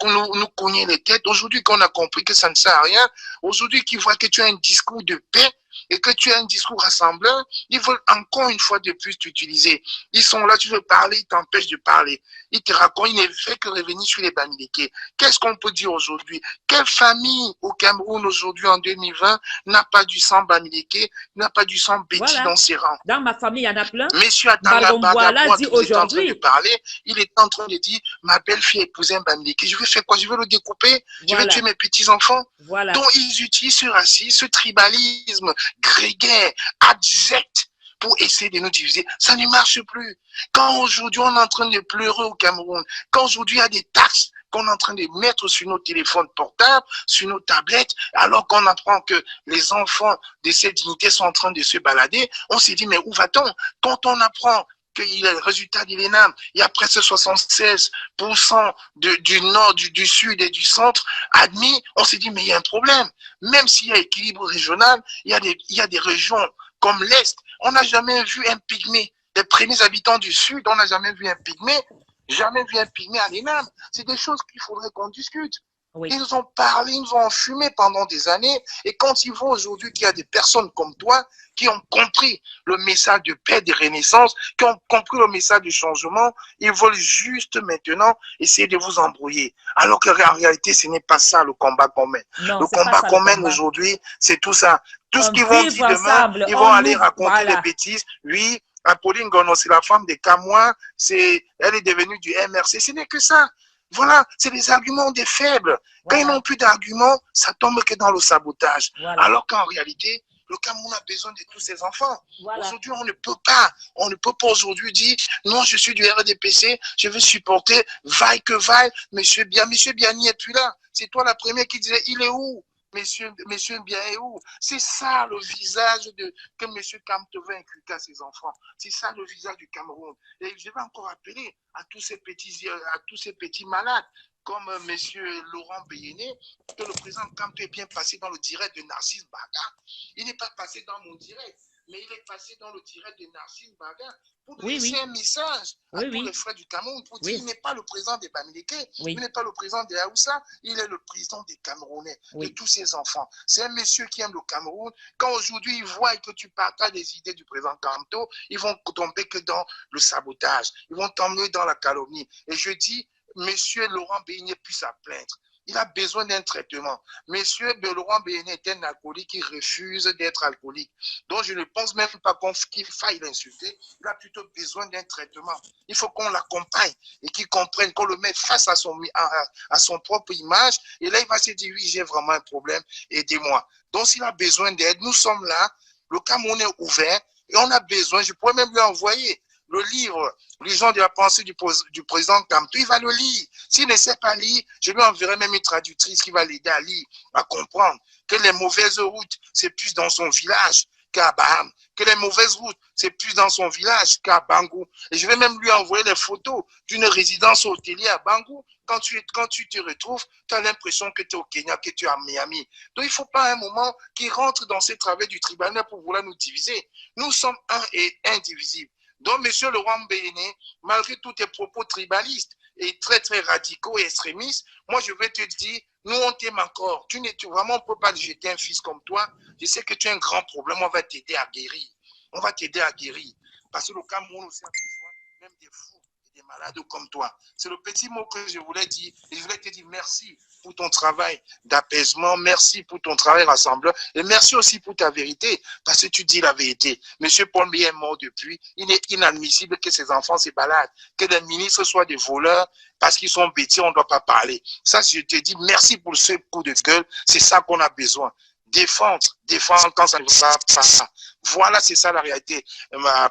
cogner les têtes. Aujourd'hui qu'on a compris que ça ne sert à rien, aujourd'hui qu'ils voient que tu as un discours de paix, et que tu as un discours rassembleur, ils veulent encore une fois de plus t'utiliser. Ils sont là, tu veux parler, ils t'empêchent de parler. Ils te racontent, ils ne font que revenir sur les Bamileke. Qu'est-ce qu'on peut dire aujourd'hui? Quelle famille au Cameroun aujourd'hui en 2020 n'a pas du sang Bamileke, n'a pas du sang Betty dans ses rangs? Dans ma famille, il y en a plein. Monsieur Atanga Bagongwala dit aujourd'hui. Il est en train de parler, il est en train de dire, ma belle-fille a épousé un Bamileke. Je vais faire quoi? Je vais le découper? Je vais tuer mes petits-enfants? Donc, ils utilisent ce racisme, ce tribalisme grégaire, abject, pour essayer de nous diviser. Ça ne marche plus. Quand aujourd'hui on est en train de pleurer au Cameroun, quand aujourd'hui il y a des taxes qu'on est en train de mettre sur nos téléphones portables, sur nos tablettes, alors qu'on apprend que les enfants de cette dignité sont en train de se balader, on s'est dit, mais où va-t-on? Quand on apprend qu'il y a le résultat de l'ENAM, il y a presque 76% du nord, du sud et du centre admis, on s'est dit, mais il y a un problème. Même s'il y a équilibre régional, il y a des régions comme l'Est, on n'a jamais vu un pygmée. Les premiers habitants du Sud, on n'a jamais vu un pygmée à l'ENAM. C'est des choses qu'il faudrait qu'on discute. Oui. Ils nous ont parlé, ils nous ont enfumé pendant des années. Et quand ils voient aujourd'hui qu'il y a des personnes comme toi qui ont compris le message de paix, de renaissance, qui ont compris le message du changement, ils veulent juste maintenant essayer de vous embrouiller. Alors qu'en réalité, ce n'est pas ça le combat qu'on mène. Le combat qu'on mène aujourd'hui, c'est tout ça. Tout ce qu'ils vont dire demain, ils vont aller raconter des bêtises. Oui, Apolline Gono, c'est la femme de Kamois, elle est devenue du MRC. Ce n'est que ça. Voilà, c'est des arguments des faibles. Quand ils n'ont plus d'arguments, ça tombe que dans le sabotage. Alors qu'en réalité, le Cameroun a besoin de tous ses enfants. Aujourd'hui, on ne peut pas aujourd'hui dire, non, je suis du RDPC, je veux supporter, vaille que vaille, monsieur Biani est plus là. C'est toi la première qui disait, il est où? Monsieur bien est où? C'est ça le visage que monsieur Kamte veut inculquer à ses enfants. C'est ça le visage du Cameroun. Et je vais encore appeler à tous ces petits malades, comme monsieur Laurent Béyéné, que le président Kamte est bien passé dans le direct de Narcisse Baga. Il n'est pas passé dans mon direct, mais il est passé dans le direct de Narcisse Baga pour laisser un message à tous les frères du Cameroun, pour dire qu'il n'est pas le président des Bamileke, il n'est pas le président des Haoussa, il est le président des Camerounais, de tous ses enfants. C'est un monsieur qui aime le Cameroun. Quand aujourd'hui ils voient que tu partages des idées du président Kamto, ils vont tomber que dans le sabotage, ils vont tomber dans la calomnie. Et je dis, monsieur Laurent Béigné puisse à plaindre. Il a besoin d'un traitement. Monsieur Laurent Béigné est un alcoolique qui refuse d'être alcoolique. Donc, je ne pense même pas qu'il faille l'insulter. Il a plutôt besoin d'un traitement. Il faut qu'on l'accompagne et qu'il comprenne, qu'on le mette face à son propre image. Et là, il va se dire, oui, j'ai vraiment un problème, aidez-moi. Donc, s'il a besoin d'aide, nous sommes là. Le Cameroun est ouvert et on a besoin, je pourrais même lui envoyer le livre, les gens de la pensée du président Kamto, il va le lire. S'il ne sait pas lire, je lui enverrai même une traductrice qui va l'aider à lire, à comprendre que les mauvaises routes, c'est plus dans son village qu'à Baham, que les mauvaises routes, c'est plus dans son village qu'à Bangou. Et je vais même lui envoyer les photos d'une résidence hôtelière à Bangou. Quand tu te retrouves, tu as l'impression que tu es au Kenya, que tu es à Miami. Donc, il ne faut pas à un moment qu'il rentre dans ces travaux du tribunal pour vouloir nous diviser. Nous sommes un et indivisibles. Donc, monsieur Laurent Béné, malgré tous tes propos tribalistes et très, très radicaux et extrémistes, moi, je vais te dire, nous, on t'aime encore. Vraiment, on ne peut pas jeter un fils comme toi. Je sais que tu as un grand problème. On va t'aider à guérir. On va t'aider à guérir. Parce que le Cameroun aussi a besoin même des fous et des malades comme toi. C'est le petit mot que je voulais dire. Et je voulais te dire merci pour ton travail d'apaisement, merci pour ton travail rassembleur et merci aussi pour ta vérité, parce que tu dis la vérité. Monsieur Paul Biya est mort depuis, il est inadmissible que ses enfants se baladent, que les ministres soient des voleurs, parce qu'ils sont bêtis, on ne doit pas parler. Ça, je te dis merci pour ce coup de gueule, c'est ça qu'on a besoin. Défendre quand ça ne va pas. Voilà, c'est ça la réalité,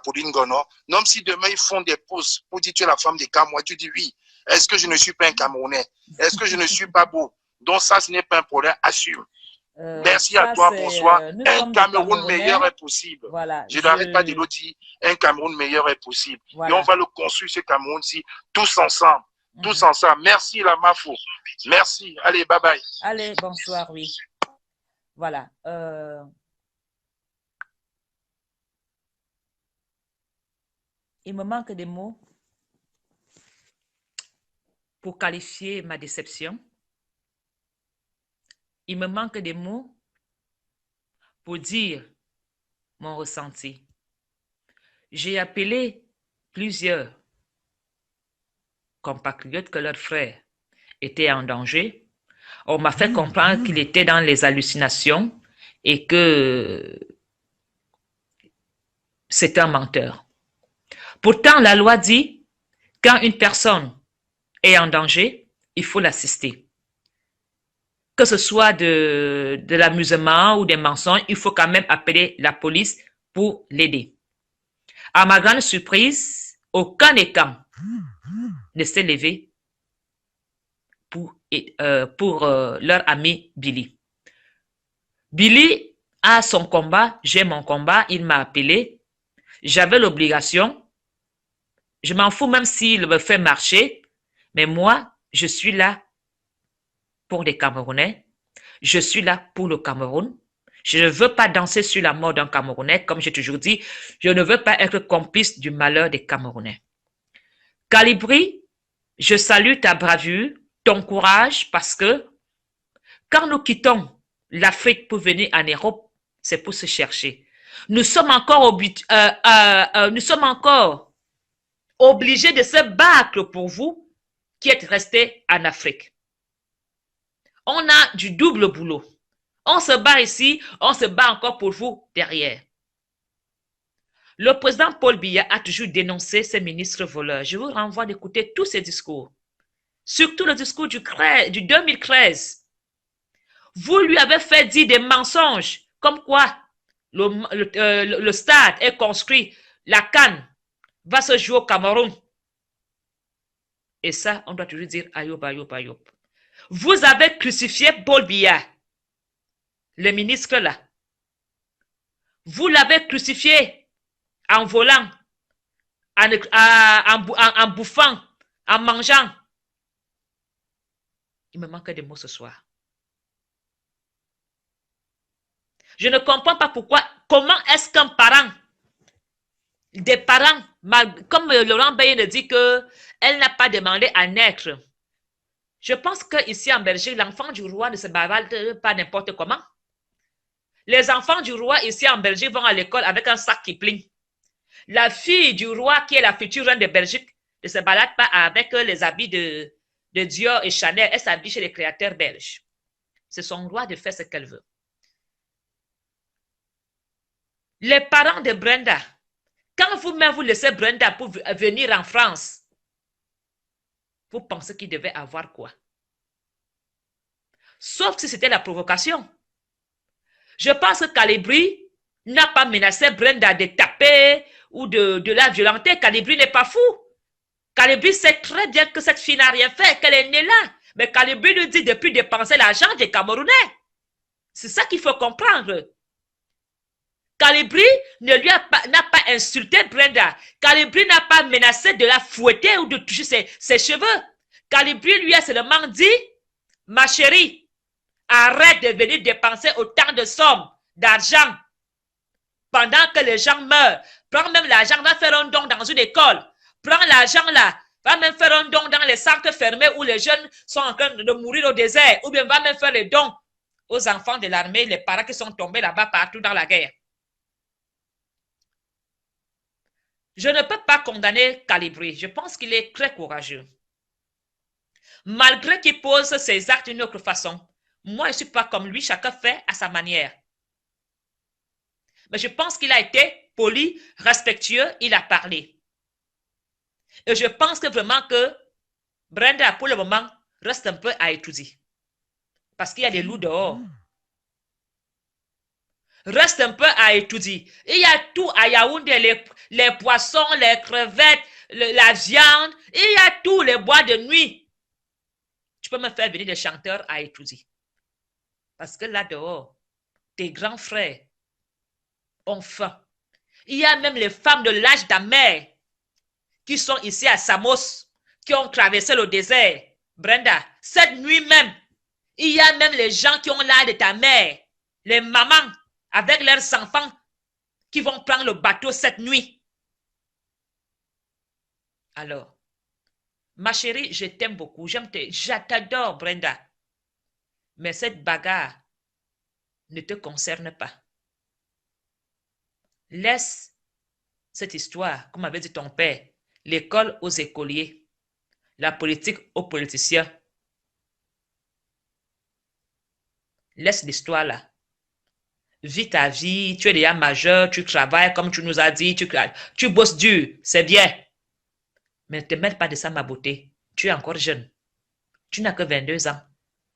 Pauline Gono. Même si demain ils font des pauses pour dire tu es la femme des Camerounais, tu dis oui. Est-ce que je ne suis pas un Camerounais? Est-ce que je ne suis pas beau? Donc ça, ce n'est pas un problème, assume. Merci à toi, bonsoir. Un Cameroun meilleur est possible. Voilà, je n'arrête pas de le dire, un Cameroun meilleur est possible. Voilà. Et on va le construire, ce Cameroun-ci, tous ensemble. Tous ensemble. Merci, la Mafou. Merci. Allez, bye bye. Allez, bonsoir, oui. Voilà. Il me manque des mots pour qualifier ma déception. Il me manque des mots pour dire mon ressenti. J'ai appelé plusieurs compatriotes que leur frère était en danger. On m'a fait comprendre qu'il était dans les hallucinations et que c'est un menteur. Pourtant, la loi dit, quand une personne est en danger, il faut l'assister. Que ce soit de l'amusement ou des mensonges, il faut quand même appeler la police pour l'aider. À ma grande surprise, aucun écran ne s'est levé pour leur ami Billy. Billy a son combat, j'ai mon combat, il m'a appelé. J'avais l'obligation, je m'en fous même s'il me fait marcher, mais moi, je suis là pour les Camerounais. Je suis là pour le Cameroun. Je ne veux pas danser sur la mort d'un Camerounais. Comme j'ai toujours dit, je ne veux pas être complice du malheur des Camerounais. Calibri, je salue ta bravure, ton courage, parce que quand nous quittons l'Afrique pour venir en Europe, c'est pour se chercher. Nous sommes encore obligés de se battre pour vous qui êtes restés en Afrique. On a du double boulot. On se bat ici, on se bat encore pour vous derrière. Le président Paul Biya a toujours dénoncé ces ministres voleurs. Je vous renvoie d'écouter tous ces discours. Surtout le discours du 2013. Vous lui avez fait dire des mensonges, comme quoi le stade est construit, la CAN va se jouer au Cameroun. Et ça, on doit toujours dire ayob, ayob, ayob. Vous avez crucifié Paul Biya, le ministre là. Vous l'avez crucifié en volant, en bouffant, en mangeant. Il me manque des mots ce soir. Je ne comprends pas pourquoi, comment est-ce qu'un parent, des parents, comme Laurent Bayen dit qu'elle n'a pas demandé à naître. Je pense qu'ici en Belgique, l'enfant du roi ne se bavarde pas n'importe comment. Les enfants du roi ici en Belgique vont à l'école avec un sac qui plie. La fille du roi, qui est la future reine de Belgique, ne se balade pas avec les habits de Dior et Chanel. Elle s'habille chez les créateurs belges. C'est son droit de faire ce qu'elle veut. Les parents de Brenda, quand vous-même vous laissez Brenda pour venir en France, vous pensez qu'il devait avoir quoi? Sauf si c'était la provocation. Je pense que Calibri n'a pas menacé Brenda de taper ou de la violenter. Calibri n'est pas fou. Calibri sait très bien que cette fille n'a rien fait, qu'elle est née là. Mais Calibri lui dit depuis dépenser l'argent des Camerounais. C'est ça qu'il faut comprendre. Calibri n'a pas insulté Brenda. Calibri n'a pas menacé de la fouetter ou de toucher ses cheveux. Calibri lui a seulement dit, ma chérie, arrête de venir dépenser autant de sommes d'argent pendant que les gens meurent. Prends même l'argent, va faire un don dans une école. Prends l'argent là, va même faire un don dans les centres fermés où les jeunes sont en train de mourir au désert. Ou bien va même faire les dons aux enfants de l'armée, les parents qui sont tombés là-bas partout dans la guerre. Je ne peux pas condamner Calibri. Je pense qu'il est très courageux. Malgré qu'il pose ses actes d'une autre façon. Moi, je ne suis pas comme lui. Chacun fait à sa manière. Mais je pense qu'il a été poli, respectueux. Il a parlé. Et je pense que vraiment que Brenda, pour le moment, reste un peu à étudier. Parce qu'il y a des loups dehors. Reste un peu à étudier. Il y a tout à Yaoundé, les poissons, les crevettes, la viande. Il y a tous les bois de nuit. Tu peux me faire venir des chanteurs à étudier. Parce que là dehors, tes grands frères ont faim. Il y a même les femmes de l'âge d'Amère qui sont ici à Samos, qui ont traversé le désert. Brenda, cette nuit même, il y a même les gens qui ont l'âge de ta mère, les mamans avec leurs enfants qui vont prendre le bateau cette nuit. Alors, ma chérie, je t'aime beaucoup, je t'adore, Brenda. Mais cette bagarre ne te concerne pas. Laisse cette histoire, comme avait dit ton père, l'école aux écoliers, la politique aux politiciens. Laisse l'histoire là. Vis ta vie, tu es déjà majeur, tu travailles comme tu nous as dit, tu bosses dur, c'est bien. Mais ne te mêle pas de ça, ma beauté. Tu es encore jeune. Tu n'as que 22 ans.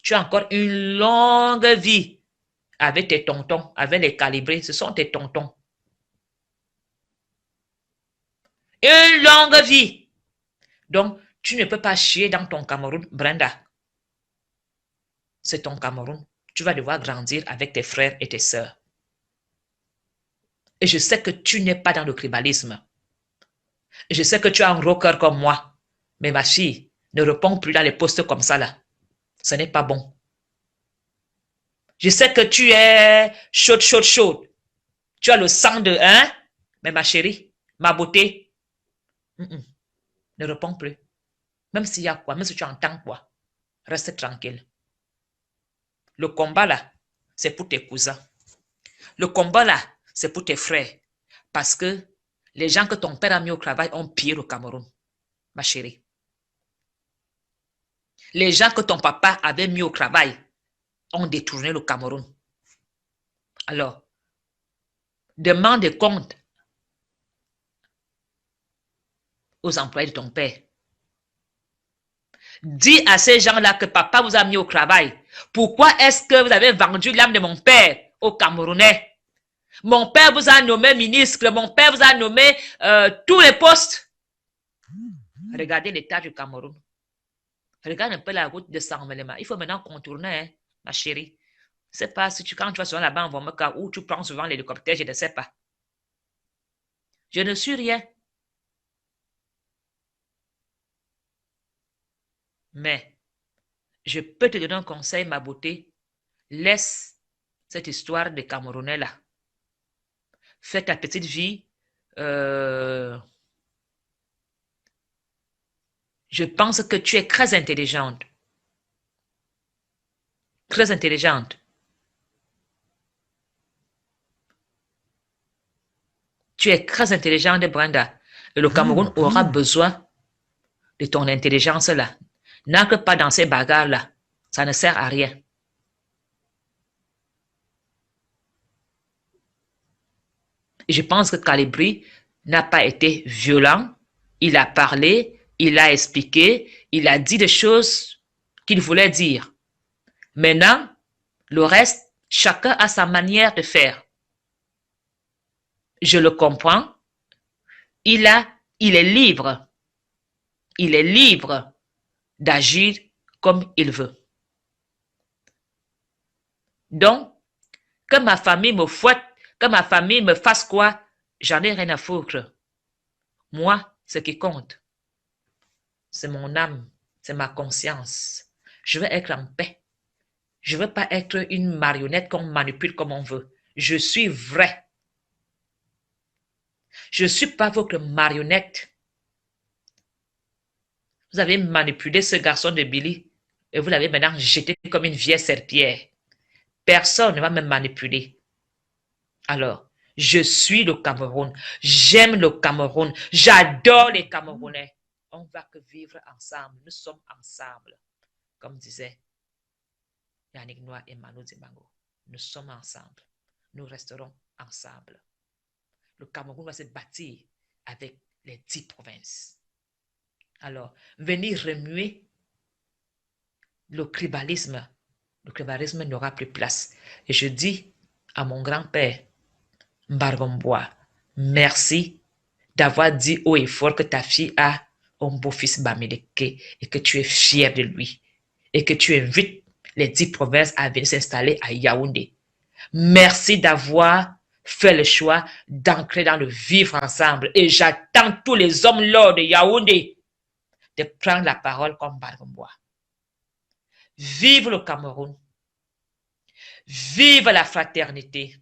Tu as encore une longue vie avec tes tontons, avec les calibrés. Ce sont tes tontons. Une longue vie. Donc, tu ne peux pas chier dans ton Cameroun, Brenda. C'est ton Cameroun. Tu vas devoir grandir avec tes frères et tes sœurs. Et je sais que tu n'es pas dans le tribalisme. Et je sais que tu es un rocker comme moi. Mais ma fille, ne réponds plus dans les postes comme ça là. Ce n'est pas bon. Je sais que tu es chaude. Tu as le sang de mais ma chérie, ma beauté, ne réponds plus. Même s'il y a quoi, même si tu entends quoi, reste tranquille. Le combat là, c'est pour tes cousins. Le combat là, c'est pour tes frères. Parce que les gens que ton père a mis au travail ont pillé le Cameroun, ma chérie. Les gens que ton papa avait mis au travail ont détourné le Cameroun. Alors, demande des comptes aux employés de ton père. Dis à ces gens-là que papa vous a mis au travail. Pourquoi est-ce que vous avez vendu l'âme de mon père aux Camerounais? Mon père vous a nommé ministre, mon père vous a nommé tous les postes. Regardez l'état du Cameroun. Regarde un peu la route de Saint-Mélema. Il faut maintenant contourner, hein, ma chérie. Je ne sais pas si quand tu vas souvent là-bas en Vomeka ou tu prends souvent l'hélicoptère, je ne sais pas. Je ne suis rien. Mais je peux te donner un conseil, ma beauté. Laisse cette histoire de Camerounais là. Fais ta petite vie. Je pense que tu es très intelligente. Très intelligente. Tu es très intelligente, Brenda. Et le Cameroun aura besoin de ton intelligence là. N'entre pas dans ces bagarres là. Ça ne sert à rien. Et je pense que Calibri n'a pas été violent. Il a parlé, il a expliqué, il a dit des choses qu'il voulait dire. Maintenant, le reste, chacun a sa manière de faire. Je le comprends. Il est libre. Il est libre d'agir comme il veut. Donc, que ma famille me fouette, que ma famille me fasse quoi, j'en ai rien à foutre. Moi, ce qui compte, c'est mon âme, c'est ma conscience. Je veux être en paix. Je ne veux pas être une marionnette qu'on manipule comme on veut. Je suis vrai. Je ne suis pas votre marionnette. Vous avez manipulé ce garçon de Billy et vous l'avez maintenant jeté comme une vieille serpillière. Personne ne va me manipuler. Alors, je suis le Cameroun. J'aime le Cameroun. J'adore les Camerounais. On va que vivre ensemble. Nous sommes ensemble. Comme disait Yannick Noah et Manu Dibango. Nous sommes ensemble. Nous resterons ensemble. Le Cameroun va se bâtir avec les 10 provinces. Alors, venir remuer le tribalisme. Le tribalisme n'aura plus place. Et je dis à mon grand-père, Mbargombois, merci d'avoir dit haut et fort que ta fille a un beau-fils Bamileke et que tu es fier de lui. Et que tu invites les 10 provinces à venir s'installer à Yaoundé. Merci d'avoir fait le choix d'ancrer dans le vivre ensemble. Et j'attends tous les hommes lords de Yaoundé de prendre la parole comme Bargombois. Vive le Cameroun. Vive la fraternité.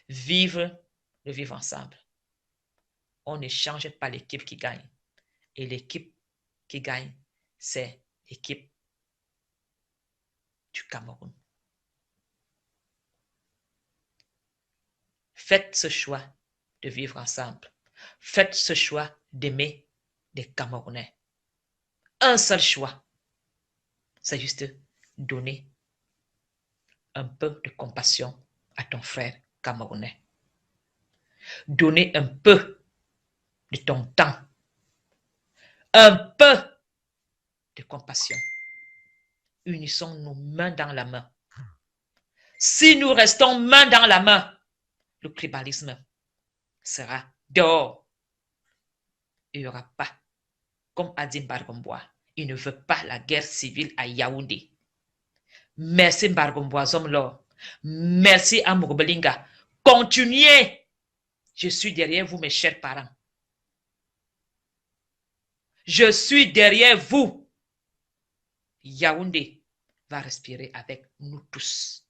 Vive le vivre ensemble. On ne change pas l'équipe qui gagne. Et l'équipe qui gagne, c'est l'équipe du Cameroun. Faites ce choix de vivre ensemble. Faites ce choix d'aimer les Camerounais. Un seul choix, c'est juste donner un peu de compassion à ton frère camerounais. Donner un peu de ton temps. Un peu de compassion. Unissons-nous main dans la main. Si nous restons main dans la main, le tribalisme sera dehors. Il n'y aura pas, comme a dit Bargombois, il ne veut pas la guerre civile à Yaoundé. Merci Bargombois Zomlor. Merci à Mourbelinga. Continuez. Je suis derrière vous, mes chers parents. Je suis derrière vous. Yaoundé va respirer avec nous tous.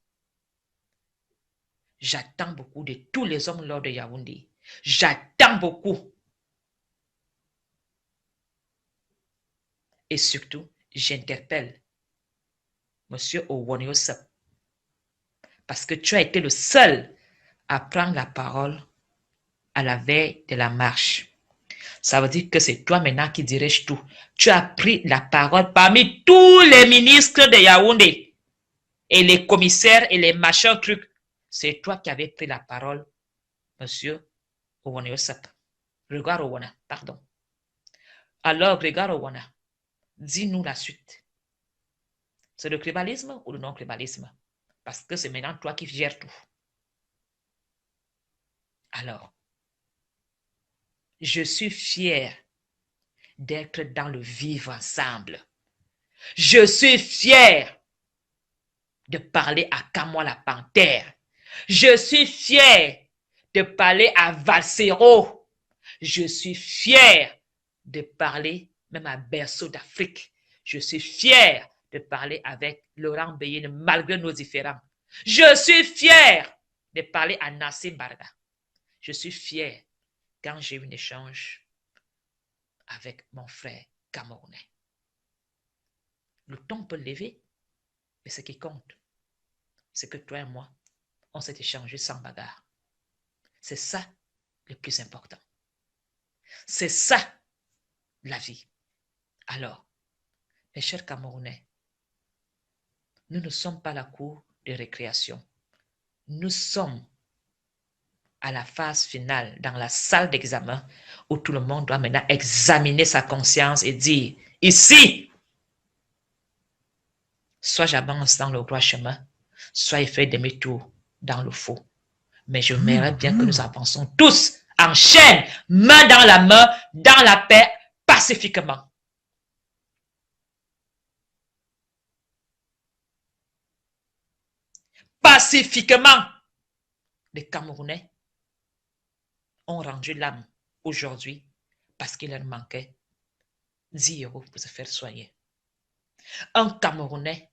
J'attends beaucoup de tous les hommes lors de Yaoundé. J'attends beaucoup. Et surtout, j'interpelle Monsieur Owoniosep, parce que tu as été le seul à prendre la parole à la veille de la marche. Ça veut dire que c'est toi maintenant qui dirige tout. Tu as pris la parole parmi tous les ministres de Yaoundé et les commissaires et les machins trucs. C'est toi qui avais pris la parole, Monsieur Owoniosep. Regarde Owana, pardon. Alors, regarde Owana. Dis-nous la suite. C'est le tribalisme ou le non-tribalisme? Parce que c'est maintenant toi qui gères tout. Alors, je suis fier d'être dans le vivre ensemble. Je suis fier de parler à Kamoa la Panthère. Je suis fier de parler à Valsero. Je suis fier de parler même à Berceau d'Afrique. Je suis fier de parler avec Laurent Béyene malgré nos différends. Je suis fier de parler à Nassim Barga. Je suis fier quand j'ai eu un échange avec mon frère camerounais. Le ton peut lever, mais ce qui compte, c'est que toi et moi, on s'est échangé sans bagarre. C'est ça le plus important. C'est ça la vie. Alors, mes chers Camerounais, nous ne sommes pas la cour de récréation. Nous sommes à la phase finale, dans la salle d'examen, où tout le monde doit maintenant examiner sa conscience et dire, ici, soit j'avance dans le droit chemin, soit il fait demi-tour dans le faux. Mais je m'aimerais bien que nous avancions tous en chaîne, main dans la paix, pacifiquement. Pacifiquement, les Camerounais ont rendu l'âme aujourd'hui parce qu'il leur manquait 10 € pour se faire soigner. Un Camerounais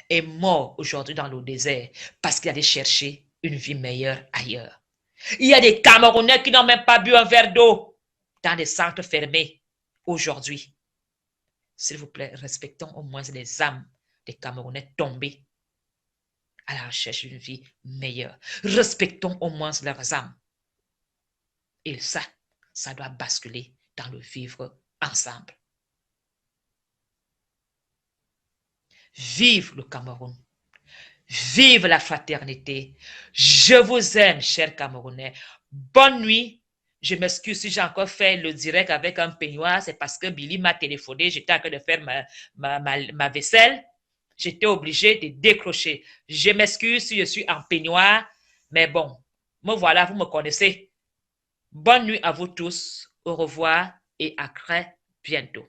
est mort aujourd'hui dans le désert parce qu'il allait chercher une vie meilleure ailleurs. Il y a des Camerounais qui n'ont même pas bu un verre d'eau dans des centres fermés aujourd'hui. S'il vous plaît, respectons au moins les âmes des Camerounais tombés à la recherche d'une vie meilleure. Respectons au moins leurs âmes. Et ça doit basculer dans le vivre ensemble. Vive le Cameroun. Vive la fraternité. Je vous aime, chers Camerounais. Bonne nuit. Je m'excuse si j'ai encore fait le direct avec un peignoir. C'est parce que Billy m'a téléphoné. J'étais en train de faire ma vaisselle. J'étais obligé de décrocher. Je m'excuse si je suis en peignoir. Mais bon, me voilà, vous me connaissez. Bonne nuit à vous tous. Au revoir et à très bientôt.